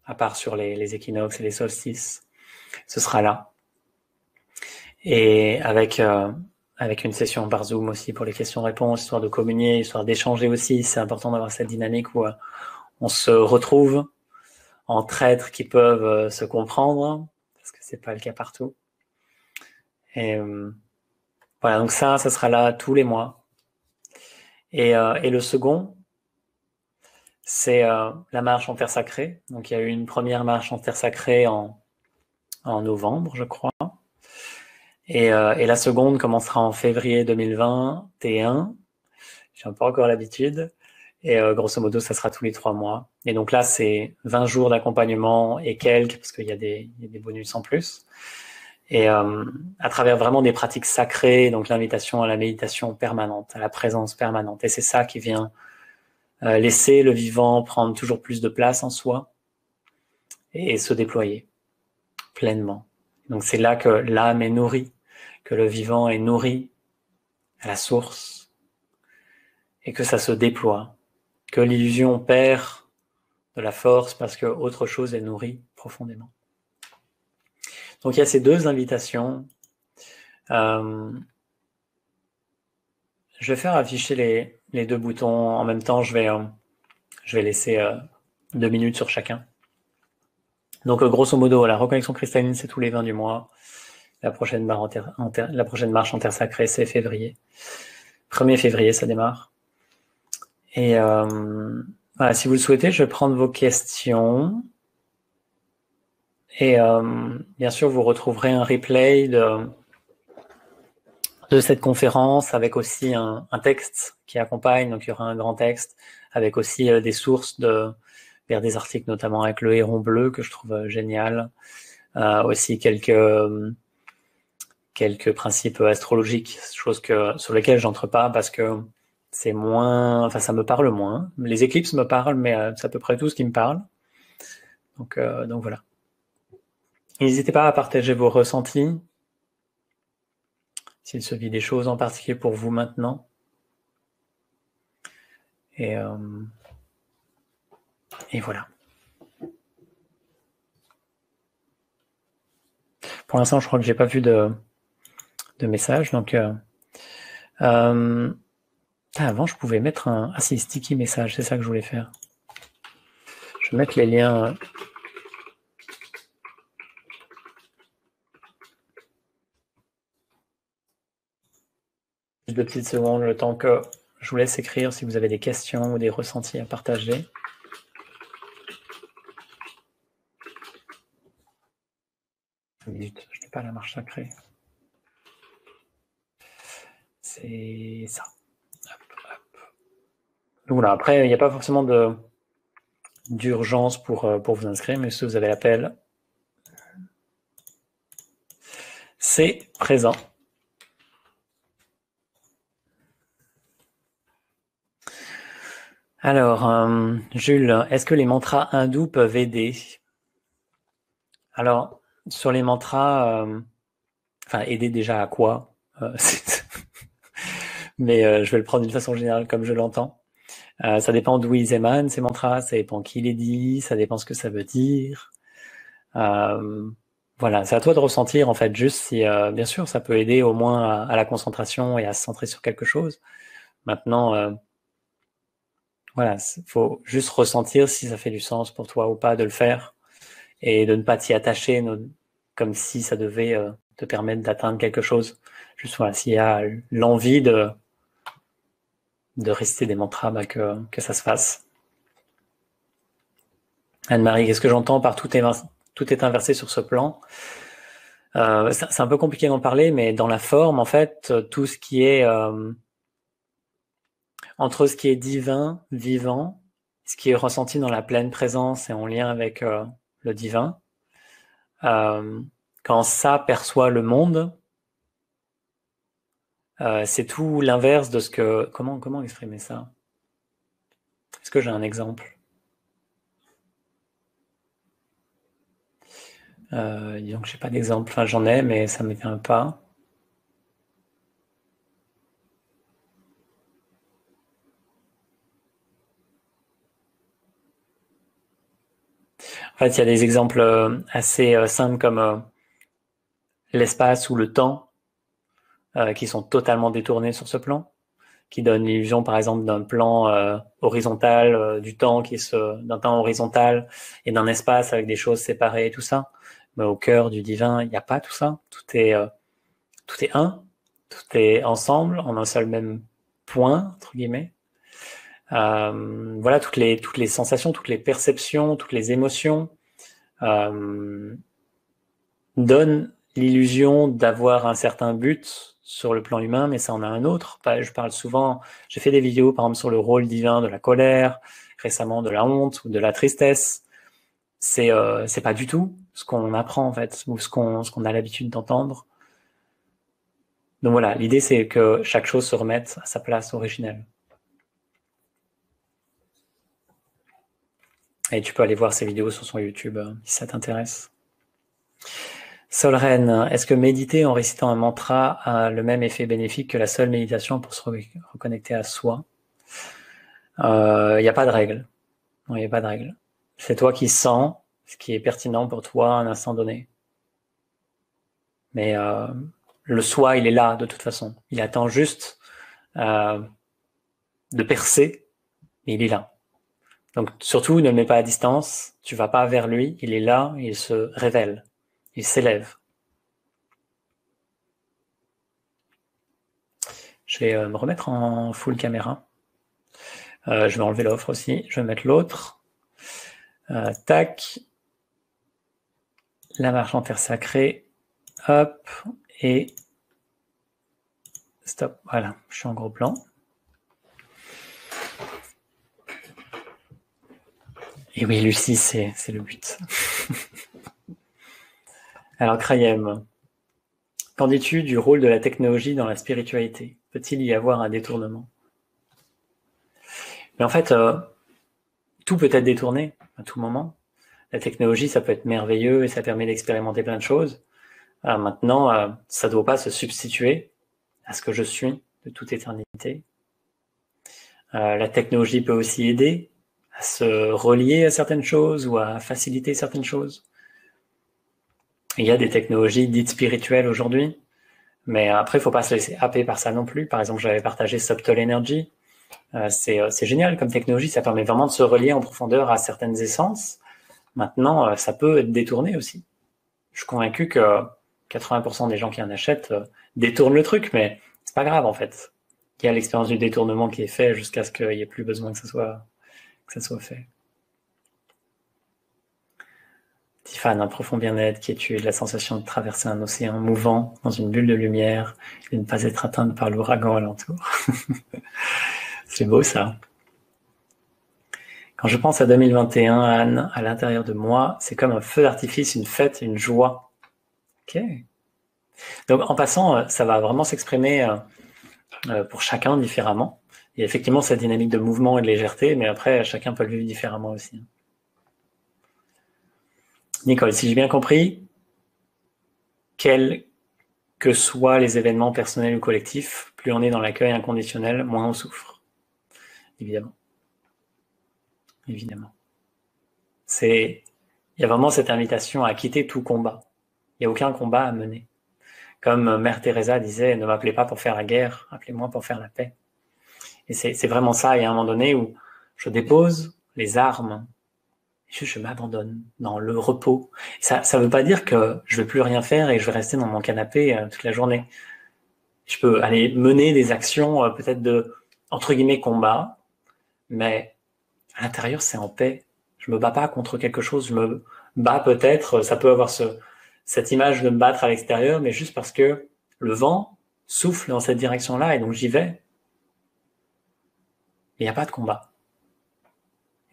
Speaker 1: à part sur les équinoxes et les solstices, ce sera là. Et avec une session par Zoom aussi pour les questions-réponses, histoire de communier, histoire d'échanger aussi. C'est important d'avoir cette dynamique où on se retrouve entre êtres qui peuvent se comprendre, parce que c'est pas le cas partout. Et voilà, donc ça sera là tous les mois. Et le second, c'est la marche en terre sacrée. Donc il y a eu une première marche en terre sacrée en novembre, je crois. Et la seconde commencera en février 2021. J'ai pas encore l'habitude. Et grosso modo, ça sera tous les 3 mois. Et donc là, c'est 20 jours d'accompagnement et quelques, parce qu'il y a des bonus en plus. Et à travers vraiment des pratiques sacrées, donc l'invitation à la méditation permanente, à la présence permanente. Et c'est ça qui vient laisser le vivant prendre toujours plus de place en soi et se déployer pleinement. Donc c'est là que l'âme est nourrie, que le vivant est nourri à la source et que ça se déploie, que l'illusion perd de la force parce que autre chose est nourrie profondément. Donc il y a ces 2 invitations. je vais faire afficher les deux boutons en même temps. Je vais laisser 2 minutes sur chacun. Donc, grosso modo, la reconnexion cristalline, c'est tous les 20 du mois. La prochaine marche en terre sacrée, c'est février. 1er février, ça démarre. Et voilà, si vous le souhaitez, je vais prendre vos questions. Et bien sûr, vous retrouverez un replay de cette conférence avec aussi un texte qui accompagne. Donc, il y aura un grand texte avec aussi des sources vers des articles, notamment avec le héron bleu que je trouve génial. Aussi quelques principes astrologiques, choses sur lesquelles j'entre pas parce que c'est moins, enfin ça me parle moins. Les éclipses me parlent, mais c'est à peu près tout ce qui me parle. Donc voilà. N'hésitez pas à partager vos ressentis, s'il se vit des choses en particulier pour vous maintenant. Et voilà. Pour l'instant, je crois que j'ai pas vu de message. Donc, avant, je pouvais mettre ah si, sticky message, c'est ça que je voulais faire. Je vais mettre les liens. Juste 2 petites secondes, le temps que je vous laisse écrire si vous avez des questions ou des ressentis à partager. Je n'ai pas la marche sacrée. C'est ça. Donc voilà, après, il n'y a pas forcément d'urgence pour vous inscrire, mais si vous avez l'appel, c'est présent. Alors, Jules, est-ce que les mantras hindous peuvent aider? Alors, sur les mantras, enfin, aider déjà à quoi? Mais je vais le prendre d'une façon générale comme je l'entends. Ça dépend d'où ils émanent, ces mantras, ça dépend qui les dit, ça dépend ce que ça veut dire. Voilà, c'est à toi de ressentir en fait, juste si, bien sûr, ça peut aider au moins à la concentration et à se centrer sur quelque chose. Maintenant, voilà, faut juste ressentir si ça fait du sens pour toi ou pas de le faire et de ne pas t'y attacher comme si ça devait te permettre d'atteindre quelque chose. Juste voilà, s'il y a l'envie de réciter des mantras, bah, que ça se fasse. Anne-Marie, qu'est-ce que j'entends par tout est inversé sur ce plan? C'est un peu compliqué d'en parler, mais dans la forme, en fait, tout ce qui est entre ce qui est divin, vivant, ce qui est ressenti dans la pleine présence et en lien avec le divin, quand ça perçoit le monde, c'est tout l'inverse de ce que... Comment exprimer ça? Est-ce que j'ai un exemple? Disons que j'ai pas d'exemple. Enfin, j'en ai, mais ça ne me vient pas. En fait, il y a des exemples assez simples comme l'espace ou le temps qui sont totalement détournés sur ce plan, qui donnent l'illusion, par exemple, d'un plan horizontal, du temps d'un temps horizontal et d'un espace avec des choses séparées et tout ça. Mais au cœur du divin, il n'y a pas tout ça. Tout est un, tout est ensemble, en un seul même point, entre guillemets. Voilà, toutes les sensations, toutes les perceptions, toutes les émotions donnent l'illusion d'avoir un certain but sur le plan humain, mais ça en a un autre. Je parle souvent, j'ai fait des vidéos par exemple sur le rôle divin de la colère, récemment de la honte ou de la tristesse. C'est pas du tout ce qu'on apprend en fait, ou ce qu'on a l'habitude d'entendre. Donc voilà, l'idée c'est que chaque chose se remette à sa place originelle. Et tu peux aller voir ces vidéos sur son YouTube si ça t'intéresse. Solren, est-ce que méditer en récitant un mantra a le même effet bénéfique que la seule méditation pour se reconnecter à soi? Il n'y a pas de règle. Non, il n'y a pas de règle. C'est toi qui sens ce qui est pertinent pour toi à un instant donné. Mais le soi, il est là de toute façon. Il attend juste de percer, mais il est là. Donc surtout, ne le mets pas à distance, tu vas pas vers lui, il est là, il se révèle, il s'élève. Je vais me remettre en full caméra. Je vais enlever l'offre aussi, je vais mettre l'autre. Tac. La marche en terre sacrée. Hop. Et stop. Voilà, je suis en gros plan. Et oui, Lucie, c'est le but. Alors, Krayem, qu'en dis-tu du rôle de la technologie dans la spiritualité? Peut-il y avoir un détournement? Mais en fait, tout peut être détourné à tout moment. La technologie, ça peut être merveilleux et ça permet d'expérimenter plein de choses. Maintenant, ça ne doit pas se substituer à ce que je suis de toute éternité. La technologie peut aussi aider à se relier à certaines choses ou à faciliter certaines choses. Il y a des technologies dites spirituelles aujourd'hui, mais après, il ne faut pas se laisser happer par ça non plus. Par exemple, j'avais partagé Subtle Energy. C'est génial comme technologie, ça permet vraiment de se relier en profondeur à certaines essences. Maintenant, ça peut être détourné aussi. Je suis convaincu que 80% des gens qui en achètent détournent le truc, mais c'est pas grave en fait. Il y a l'expérience du détournement qui est fait jusqu'à ce qu'il n'y ait plus besoin que ça soit fait. Tiffany, un profond bien-être, quiétude, la sensation de traverser un océan mouvant dans une bulle de lumière et de ne pas être atteinte par l'ouragan alentour. C'est beau ça. Quand je pense à 2021, Anne, à l'intérieur de moi, c'est comme un feu d'artifice, une fête, une joie. Ok. Donc en passant, ça va vraiment s'exprimer pour chacun différemment. Il y a effectivement cette dynamique de mouvement et de légèreté, mais après, chacun peut le vivre différemment aussi. Nicole, si j'ai bien compris, quels que soient les événements personnels ou collectifs, plus on est dans l'accueil inconditionnel, moins on souffre. Évidemment. Évidemment. Il y a vraiment cette invitation à quitter tout combat. Il n'y a aucun combat à mener. Comme Mère Teresa disait, ne m'appelez pas pour faire la guerre, appelez-moi pour faire la paix. Et c'est vraiment ça. Il y a un moment donné où je dépose les armes, et je m'abandonne dans le repos. Ça ne veut pas dire que je ne vais plus rien faire et que je vais rester dans mon canapé toute la journée. Je peux aller mener des actions peut-être de, entre guillemets, combat, mais à l'intérieur, c'est en paix. Je me bats pas contre quelque chose, je me bats peut-être, ça peut avoir cette image de me battre à l'extérieur, mais juste parce que le vent souffle dans cette direction-là et donc j'y vais. Il n'y a pas de combat.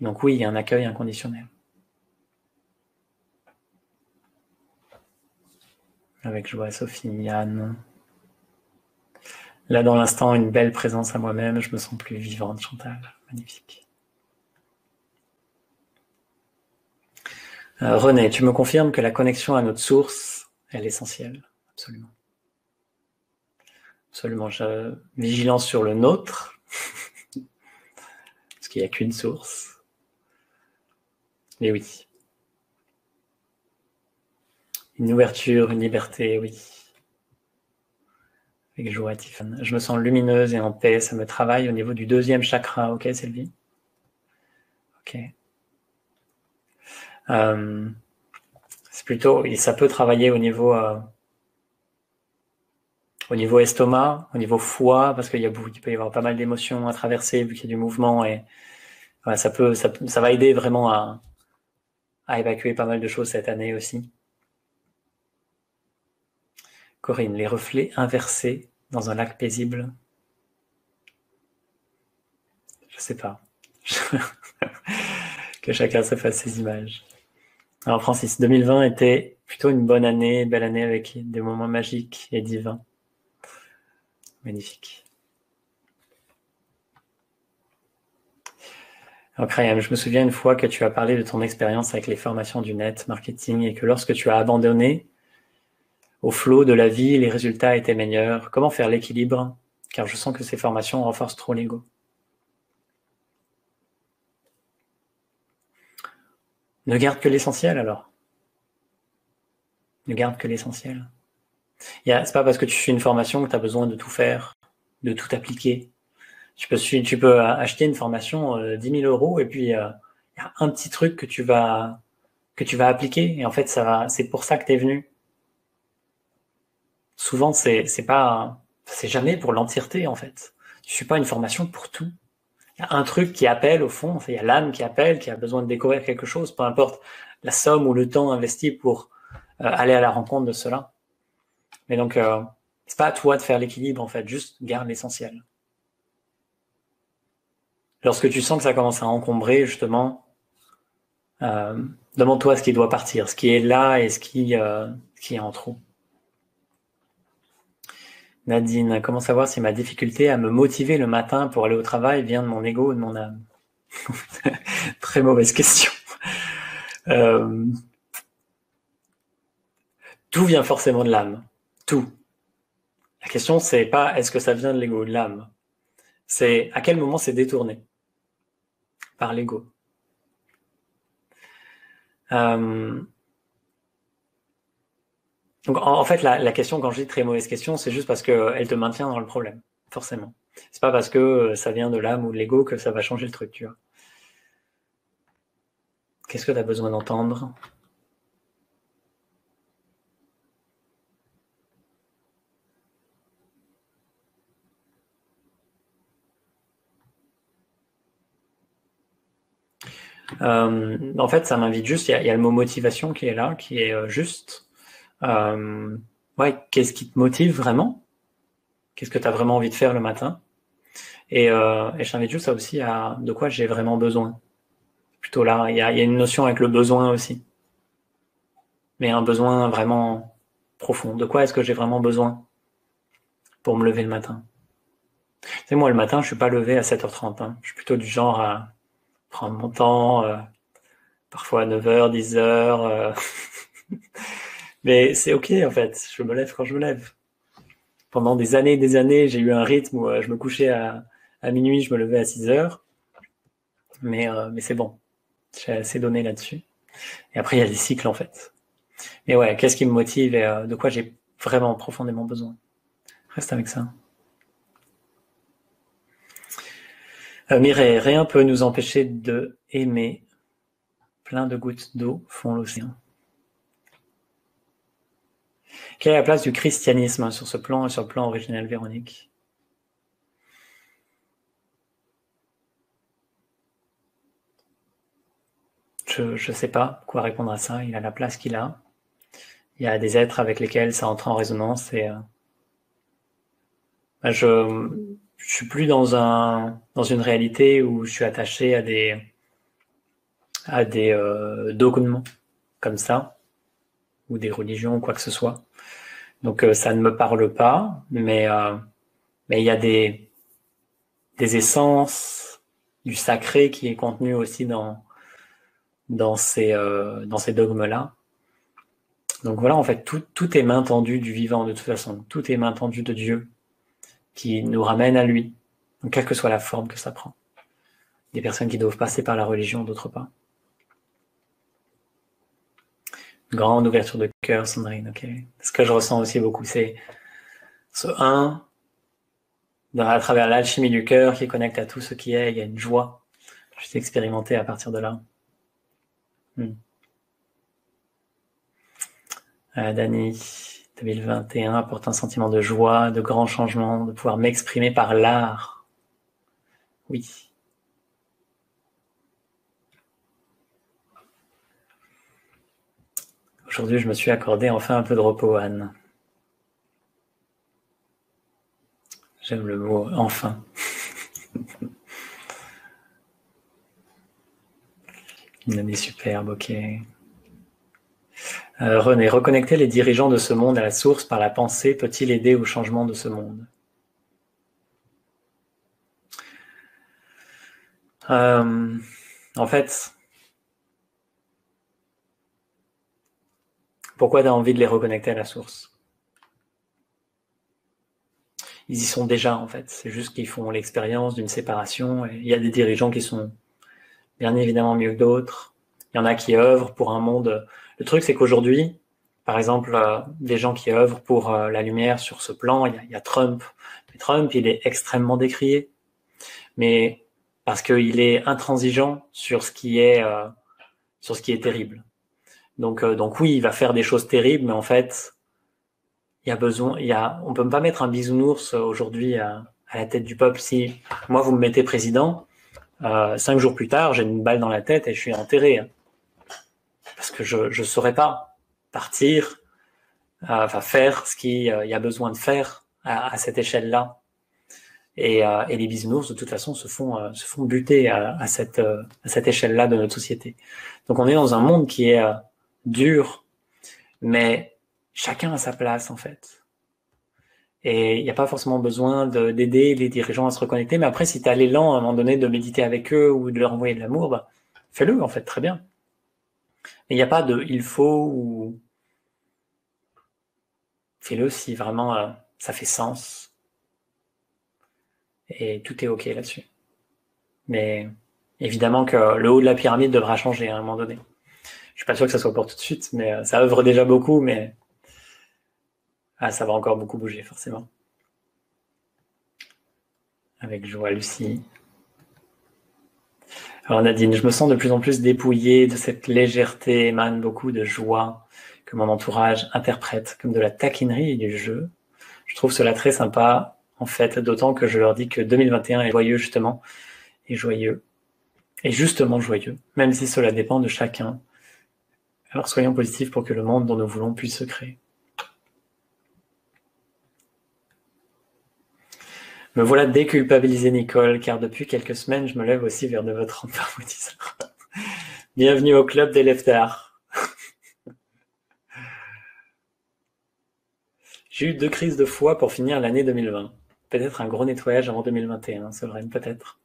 Speaker 1: Donc oui, il y a un accueil inconditionnel. Avec joie, Sophie, Yann. Là, dans l'instant, une belle présence à moi-même, je me sens plus vivante, Chantal. Magnifique. René, tu me confirmes que la connexion à notre source est essentielle? Absolument. Absolument. Vigilance sur le nôtre, parce qu'il n'y a qu'une source. Mais oui. Une ouverture, une liberté, oui. Avec joie, Tiffany. Je me sens lumineuse et en paix. Ça me travaille au niveau du 2e chakra. Ok, Sylvie? Ok. C'est plutôt, et ça peut travailler au niveau estomac, au niveau foie, parce il peut y avoir pas mal d'émotions à traverser vu qu'il y a du mouvement et voilà, ça va aider vraiment à évacuer pas mal de choses cette année aussi. Corinne, les reflets inversés dans un lac paisible. Je sais pas. Que chacun se fasse ses images. Alors Francis, 2020 était plutôt une bonne année, belle année avec des moments magiques et divins. Magnifique. Alors Krayam, je me souviens une fois que tu as parlé de ton expérience avec les formations du net, marketing, et que lorsque tu as abandonné au flot de la vie, les résultats étaient meilleurs. Comment faire l'équilibre? Car je sens que ces formations renforcent trop l'ego. Ne garde que l'essentiel alors. Ne garde que l'essentiel. C'est pas parce que tu fais une formation que tu as besoin de tout faire, de tout appliquer. Tu peux acheter une formation 10 000 euros et puis il y a un petit truc que tu vas appliquer et en fait c'est pour ça que tu es venu. Souvent c'est jamais pour l'entièreté en fait. Je suis pas une formation pour tout. Il y a un truc qui appelle au fond, il y a l'âme qui appelle, qui a besoin de découvrir quelque chose, peu importe la somme ou le temps investi pour aller à la rencontre de cela. Mais donc c'est pas à toi de faire l'équilibre en fait, juste garde l'essentiel. Lorsque tu sens que ça commence à encombrer, justement, demande-toi ce qui doit partir, ce qui est là et ce qui est en trop. Nadine, comment savoir si ma difficulté à me motiver le matin pour aller au travail vient de mon ego ou de mon âme? Très mauvaise question. Tout vient forcément de l'âme. Tout. La question, c'est pas est-ce que ça vient de l'ego ou de l'âme. C'est à quel moment c'est détourné par l'ego. Donc en fait, la question, quand je dis très mauvaise question, c'est juste parce qu'elle te maintient dans le problème, forcément. C'est pas parce que ça vient de l'âme ou de l'ego que ça va changer le truc, tu vois. Qu'est-ce que tu as besoin d'entendre ? En fait, ça m'invite juste, il y a le mot motivation qui est là, qui est juste. Qu'est-ce qui te motive vraiment ? Qu'est-ce que tu as vraiment envie de faire le matin ? Et je t'invite juste aussi à de quoi j'ai vraiment besoin. Plutôt là, il y a une notion avec le besoin aussi. Mais un besoin vraiment profond. De quoi est-ce que j'ai vraiment besoin pour me lever le matin ? Tu sais, moi, le matin, je suis pas levé à 7h30. Hein. Je suis plutôt du genre à prendre mon temps, parfois à 9h, 10h. Mais c'est ok, en fait. Je me lève quand je me lève. Pendant des années, j'ai eu un rythme où je me couchais à minuit, je me levais à 6h. Mais c'est bon. J'ai assez donné là-dessus. Et après, il y a des cycles, en fait. Mais ouais, qu'est-ce qui me motive et de quoi j'ai vraiment profondément besoin ? Reste avec ça. Mireille, rien peut nous empêcher de aimer. Plein de gouttes d'eau font l'océan. Quelle est la place du christianisme sur ce plan et sur le plan originel, Véronique ? Je sais pas quoi répondre à ça. Il a la place qu'il a. Il y a des êtres avec lesquels ça entre en résonance et je suis plus dans une réalité où je suis attaché à des dogmes comme ça ou des religions ou quoi que ce soit. Donc ça ne me parle pas, mais il y a des essences du sacré qui est contenu aussi dans ces dogmes-là. Donc voilà, en fait, tout est main tendue du vivant de toute façon. Tout est main tendue de Dieu qui nous ramène à lui. Donc quelle que soit la forme que ça prend. Des personnes qui doivent passer par la religion, d'autres pas. Grande ouverture de cœur, Sandrine, ok. Ce que je ressens aussi beaucoup, c'est ce à travers l'alchimie du cœur qui connecte à tout ce qui est, il y a une joie. Je suis expérimenté à partir de là. Dani, 2021 apporte un sentiment de joie, de grand changement, de pouvoir m'exprimer par l'art. Oui. Aujourd'hui, je me suis accordé enfin un peu de repos, Anne. J'aime le mot « enfin ». Une année superbe, ok. René, reconnecter les dirigeants de ce monde à la source par la pensée peut-il aider au changement de ce monde ? En fait, pourquoi tu as envie de les reconnecter à la source ? Ils y sont déjà, en fait. C'est juste qu'ils font l'expérience d'une séparation. Et il y a des dirigeants qui sont bien évidemment mieux que d'autres. Il y en a qui œuvrent pour un monde. Le truc, c'est qu'aujourd'hui, par exemple, des gens qui œuvrent pour la lumière sur ce plan, il y a Trump. Mais Trump, il est extrêmement décrié. mais parce qu'il est intransigeant sur ce qui est terrible. Donc oui, il va faire des choses terribles, mais en fait, on peut pas mettre un bisounours aujourd'hui à la tête du peuple. Si moi vous me mettez président, 5 jours plus tard, j'ai une balle dans la tête et je suis enterré, hein. Parce que je saurais pas partir, faire ce qu'il y a besoin de faire à cette échelle-là. Et les bisounours, de toute façon, se font buter à cette échelle-là de notre société. Donc on est dans un monde qui est dur, mais chacun a sa place en fait. Et il n'y a pas forcément besoin d'aider les dirigeants à se reconnecter. Mais après, si tu as l'élan à un moment donné de méditer avec eux ou de leur envoyer de l'amour, bah, fais-le en fait, très bien. Mais il n'y a pas de il faut ou fais-le si vraiment ça fait sens. Et tout est OK là-dessus. Mais évidemment que le haut de la pyramide devra changer à un moment donné. Je suis pas sûr que ça soit pour tout de suite, mais ça œuvre déjà beaucoup, mais ça va encore beaucoup bouger, forcément. Avec joie, Lucie. Alors Nadine, je me sens de plus en plus dépouillée de cette légèreté, émane beaucoup de joie que mon entourage interprète comme de la taquinerie et du jeu. Je trouve cela très sympa, en fait, d'autant que je leur dis que 2021 est joyeux, justement, et joyeux, et justement joyeux, même si cela dépend de chacun. Alors soyons positifs pour que le monde dont nous voulons puisse se créer. Me voilà déculpabilisé, Nicole, car depuis quelques semaines, je me lève aussi vers 9h30 par maudisseur. Bienvenue au club des leftards. J'ai eu 2 crises de foi pour finir l'année 2020. Peut-être un gros nettoyage avant 2021, Solren, peut-être.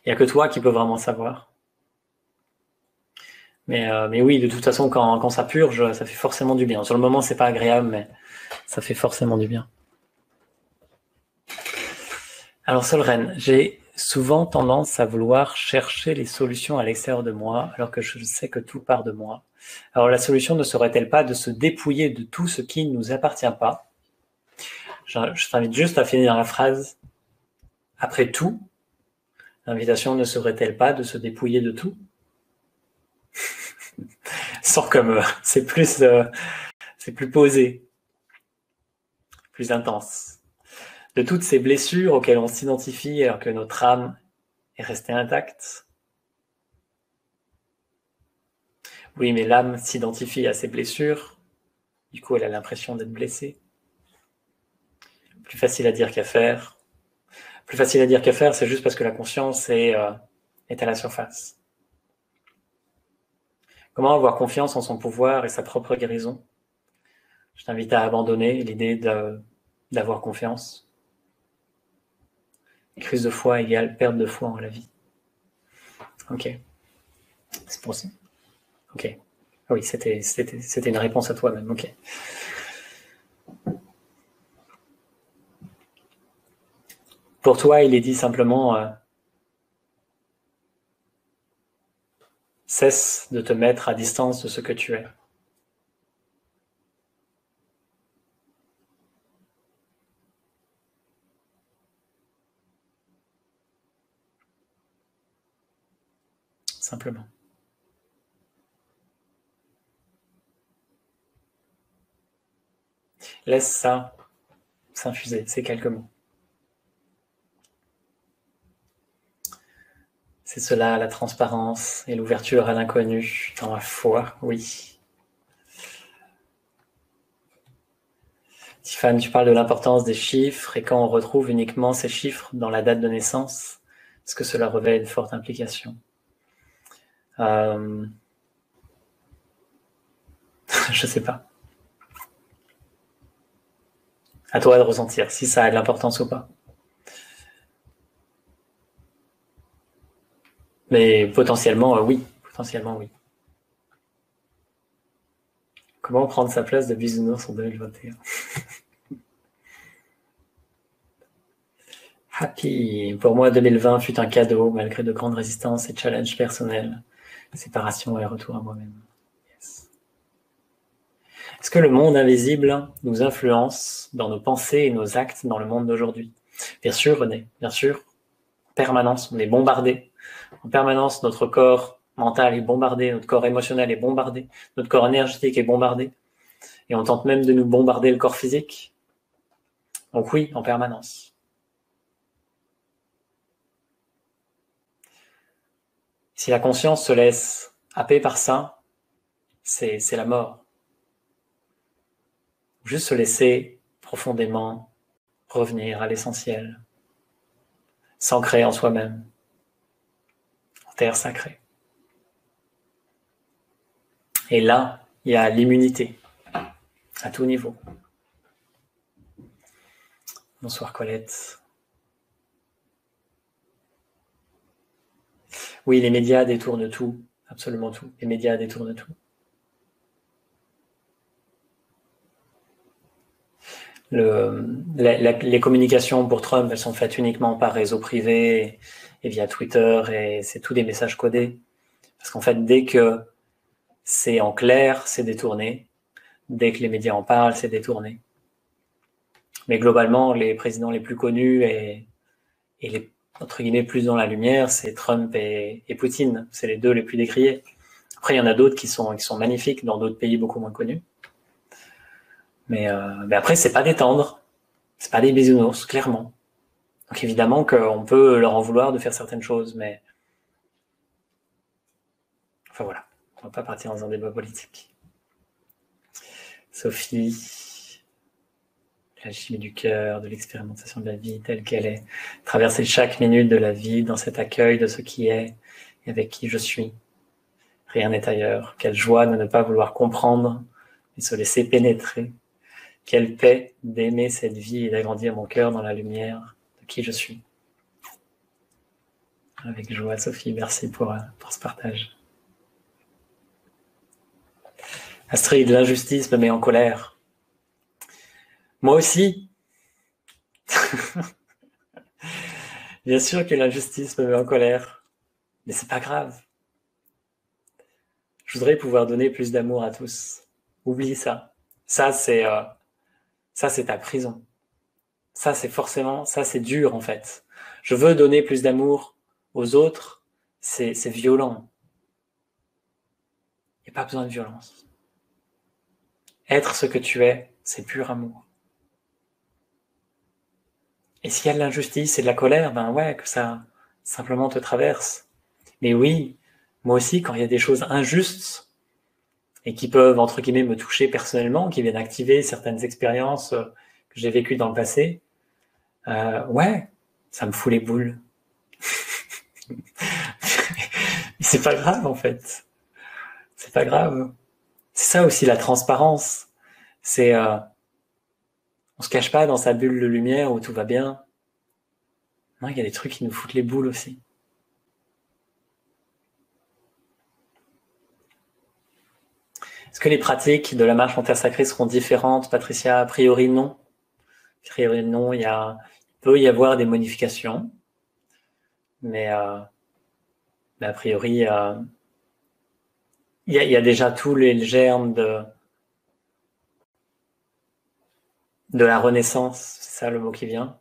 Speaker 1: Il n'y a que toi qui peux vraiment savoir. Mais oui, de toute façon, quand ça purge, ça fait forcément du bien. Sur le moment, c'est pas agréable, mais ça fait forcément du bien. Alors Solren, j'ai souvent tendance à vouloir chercher les solutions à l'extérieur de moi, alors que je sais que tout part de moi. Alors la solution ne serait-elle pas de se dépouiller de tout ce qui ne nous appartient pas? Je t'invite juste à finir la phrase. Après tout, l'invitation ne serait-elle pas de se dépouiller de tout? Sort comme c'est plus posé, plus intense. De toutes ces blessures auxquelles on s'identifie alors que notre âme est restée intacte. Oui, mais l'âme s'identifie à ces blessures. Du coup, elle a l'impression d'être blessée. Plus facile à dire qu'à faire. Plus facile à dire qu'à faire, c'est juste parce que la conscience est à la surface. Comment avoir confiance en son pouvoir et sa propre guérison? Je t'invite à abandonner l'idée d'avoir confiance. Crise de foi égale perte de foi en la vie. Ok. C'est pour ça. Ok. Ah oui, c'était une réponse à toi-même. Ok. Pour toi, il est dit simplement cesse de te mettre à distance de ce que tu es. Simplement. Laisse ça s'infuser, ces quelques mots. C'est cela, la transparence et l'ouverture à l'inconnu dans la foi, oui. Tiffany, tu parles de l'importance des chiffres et quand on retrouve uniquement ces chiffres dans la date de naissance, est-ce que cela revêt une forte implication? Je sais pas. À toi de ressentir si ça a de l'importance ou pas. Mais potentiellement, oui. Potentiellement, oui. Comment prendre sa place de bisounours en 2021? Happy. Pour moi, 2020 fut un cadeau, malgré de grandes résistances et challenges personnels. Séparation et retour à moi-même. Yes. Est-ce que le monde invisible nous influence dans nos pensées et nos actes dans le monde d'aujourd'hui? Bien sûr, René, bien sûr. En permanence, on est bombardé. En permanence, notre corps mental est bombardé, notre corps émotionnel est bombardé, notre corps énergétique est bombardé. Et on tente même de nous bombarder le corps physique. Donc oui, en permanence. Si la conscience se laisse happer par ça, c'est la mort. Juste se laisser profondément revenir à l'essentiel, s'ancrer en soi-même, en terre sacrée. Et là, il y a l'immunité, à tout niveau. Bonsoir Colette. Oui, les médias détournent tout, absolument tout. Les médias détournent tout. Les communications pour Trump, elles sont faites uniquement par réseau privé et via Twitter, et c'est tout des messages codés. Parce qu'en fait, dès que c'est en clair, c'est détourné. Dès que les médias en parlent, c'est détourné. Mais globalement, les présidents les plus connus et les, entre guillemets, plus dans la lumière, c'est Trump et Poutine. C'est les deux les plus décriés. Après, il y en a d'autres qui sont magnifiques dans d'autres pays beaucoup moins connus. Mais après, c'est pas des tendres. C'est pas des bisounours, clairement. Donc évidemment qu'on peut leur en vouloir de faire certaines choses, mais enfin voilà, on va pas partir dans un débat politique. Sophie, la chimie du cœur, de l'expérimentation de la vie telle qu'elle est, traverser chaque minute de la vie dans cet accueil de ce qui est et avec qui je suis. Rien n'est ailleurs. Quelle joie de ne pas vouloir comprendre et se laisser pénétrer. Quelle paix d'aimer cette vie et d'agrandir mon cœur dans la lumière de qui je suis. Avec joie, Sophie, merci pour ce partage. Astrid, l'injustice me met en colère. Moi aussi. Bien sûr que l'injustice me met en colère, mais c'est pas grave. Je voudrais pouvoir donner plus d'amour à tous. Oublie ça. Ça, c'est ta prison. Ça, c'est dur en fait. Je veux donner plus d'amour aux autres, c'est violent. Il n'y a pas besoin de violence. Être ce que tu es, c'est pur amour. Et s'il y a de l'injustice et de la colère, ben ouais, que ça simplement te traverse. Mais oui, moi aussi, quand il y a des choses injustes et qui peuvent, entre guillemets, me toucher personnellement, qui viennent activer certaines expériences que j'ai vécues dans le passé, ouais, ça me fout les boules. C'est pas grave, en fait. C'est pas grave. C'est ça aussi la transparence. C'est on se cache pas dans sa bulle de lumière où tout va bien. Non, il y a des trucs qui nous foutent les boules aussi. Est-ce que les pratiques de la marche en terre sacrée seront différentes, Patricia? A priori, non. A priori, non. Il peut y avoir des modifications, mais a priori, il y a déjà tous les germes de la renaissance, c'est ça le mot qui vient,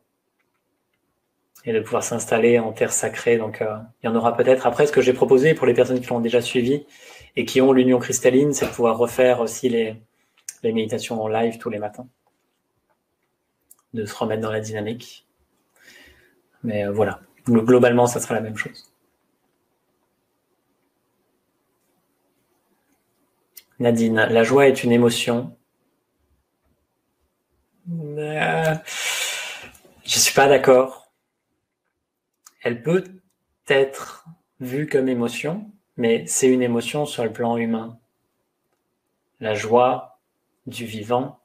Speaker 1: et de pouvoir s'installer en terre sacrée. Donc, il y en aura peut-être. Après, ce que j'ai proposé pour les personnes qui l'ont déjà suivi et qui ont l'union cristalline, c'est de pouvoir refaire aussi les méditations en live tous les matins, de se remettre dans la dynamique. Mais voilà, globalement, ça sera la même chose. Nadine, la joie est une émotion. Je suis pas d'accord. Elle peut être vue comme émotion, mais c'est une émotion sur le plan humain. La joie du vivant,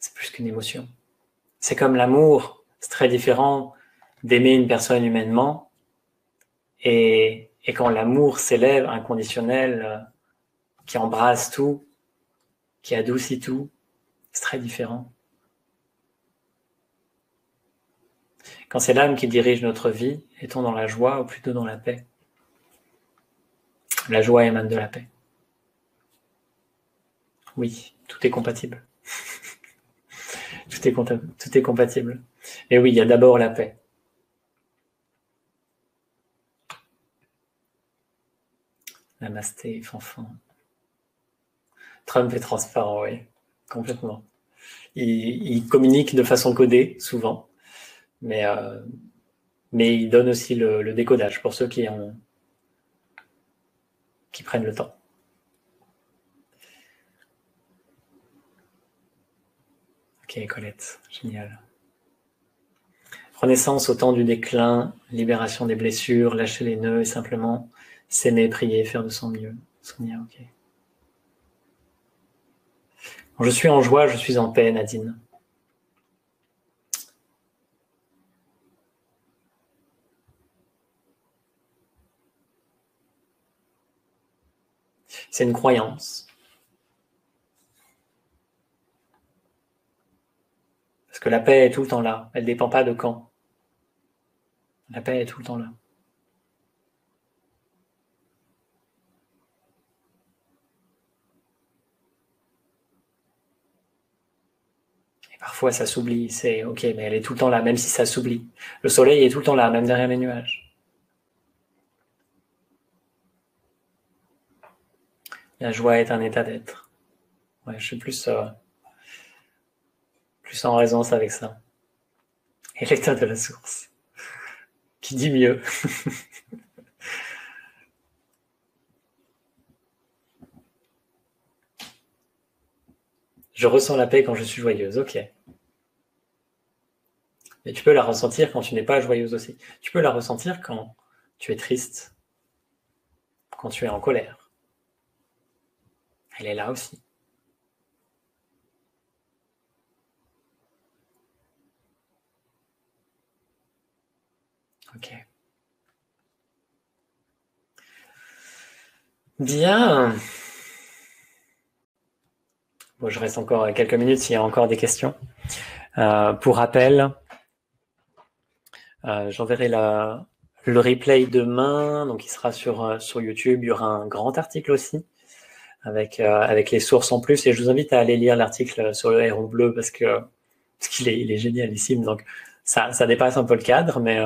Speaker 1: c'est plus qu'une émotion. C'est comme l'amour, c'est très différent d'aimer une personne humainement, et quand l'amour s'élève, inconditionnel, qui embrasse tout, qui adoucit tout, c'est très différent. Quand c'est l'âme qui dirige notre vie, est-on dans la joie ou plutôt dans la paix? La joie émane de la paix. Oui. Tout est compatible. Tout est compatible. Et oui, il y a d'abord la paix. Namasté, Fanfan. Trump est transparent, oui, complètement. Il communique de façon codée, souvent, mais il donne aussi le décodage pour ceux qui prennent le temps. Ok, Colette, génial. Renaissance au temps du déclin, libération des blessures, lâcher les nœuds et simplement s'aimer, prier, faire de son mieux. Sonia, ok. Quand je suis en joie, je suis en paix, Nadine. C'est une croyance. Parce que la paix est tout le temps là. Elle ne dépend pas de quand. La paix est tout le temps là. Et parfois, ça s'oublie. C'est ok, mais elle est tout le temps là, même si ça s'oublie. Le soleil est tout le temps là, même derrière les nuages. La joie est un état d'être. Ouais, je suis plus en résonance avec ça. Et l'état de la source. Qui dit mieux. Je ressens la paix quand je suis joyeuse. Ok. Mais tu peux la ressentir quand tu n'es pas joyeuse aussi. Tu peux la ressentir quand tu es triste, quand tu es en colère. Elle est là aussi. Ok. Bien. Bon, je reste encore quelques minutes s'il y a encore des questions. Pour rappel, j'enverrai le replay demain, donc il sera sur YouTube. Il y aura un grand article aussi avec les sources en plus. Et je vous invite à aller lire l'article sur le héron bleu parce qu'il est génialissime. Donc ça dépasse un peu le cadre, mais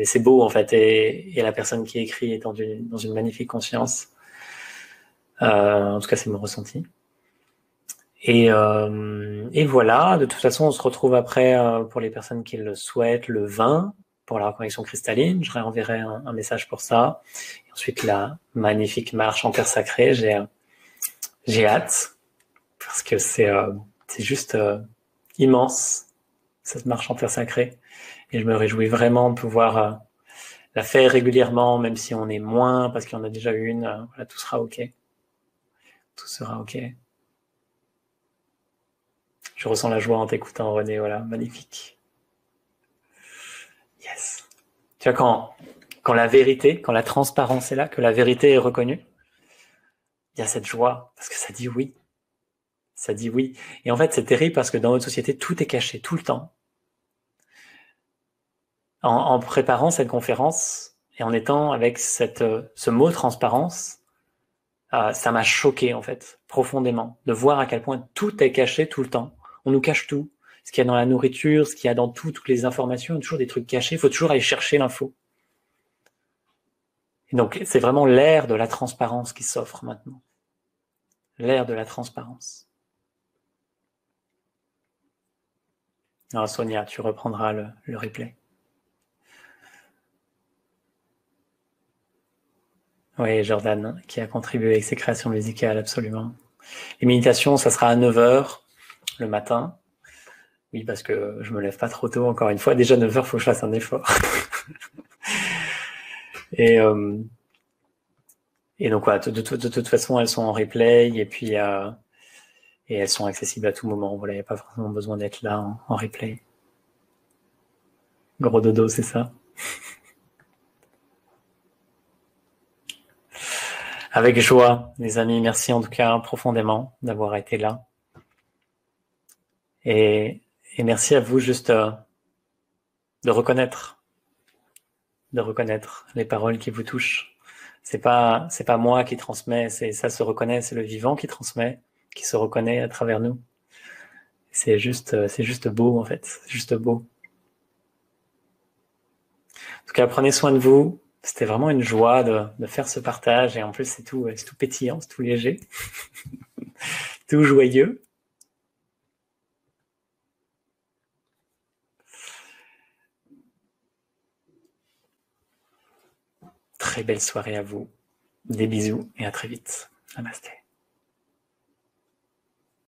Speaker 1: c'est beau en fait. Et la personne qui écrit est dans une magnifique conscience. En tout cas, c'est mon ressenti. Et voilà, de toute façon, on se retrouve après pour les personnes qui le souhaitent, le 20, pour la reconnexion cristalline. Je réenverrai un message pour ça. Et ensuite, la magnifique marche en terre sacrée. J'ai hâte, parce que c'est juste immense, cette marche en terre sacrée. Et je me réjouis vraiment de pouvoir la faire régulièrement, même si on est moins, parce qu'il y en a déjà une. Voilà, tout sera OK. Tout sera OK. Je ressens la joie en t'écoutant, René. Voilà, magnifique. Yes. Tu vois, quand la vérité, quand la transparence est là, que la vérité est reconnue, il y a cette joie, parce que ça dit oui. Ça dit oui. Et en fait, c'est terrible parce que dans notre société, tout est caché, tout le temps. En préparant cette conférence et en étant avec ce mot transparence, ça m'a choqué, en fait, profondément, de voir à quel point tout est caché tout le temps. On nous cache tout. Ce qu'il y a dans la nourriture, ce qu'il y a dans toutes les informations, il y a toujours des trucs cachés. Il faut toujours aller chercher l'info. Et donc, c'est vraiment l'ère de la transparence qui s'offre maintenant. L'ère de la transparence. Alors, Sonia, tu reprendras le replay. Oui, Jordan, qui a contribué avec ses créations musicales, absolument. Les méditations, ça sera à 9h le matin. Oui, parce que je me lève pas trop tôt, encore une fois. Déjà 9h, il faut que je fasse un effort. Et donc, voilà, de toute façon, elles sont en replay et puis et elles sont accessibles à tout moment. Voilà, il n'y a pas forcément besoin d'être là en replay. Gros dodo, c'est ça. Avec joie, les amis. Merci en tout cas profondément d'avoir été là. Et merci à vous juste de reconnaître les paroles qui vous touchent. C'est pas moi qui transmet, ça se reconnaît, c'est le vivant qui transmet, qui se reconnaît à travers nous. C'est juste beau en fait, c'est juste beau. En tout cas, prenez soin de vous. C'était vraiment une joie de faire ce partage et en plus c'est tout pétillant, c'est tout léger, tout joyeux. Très belle soirée à vous. Des bisous et à très vite. Namasté.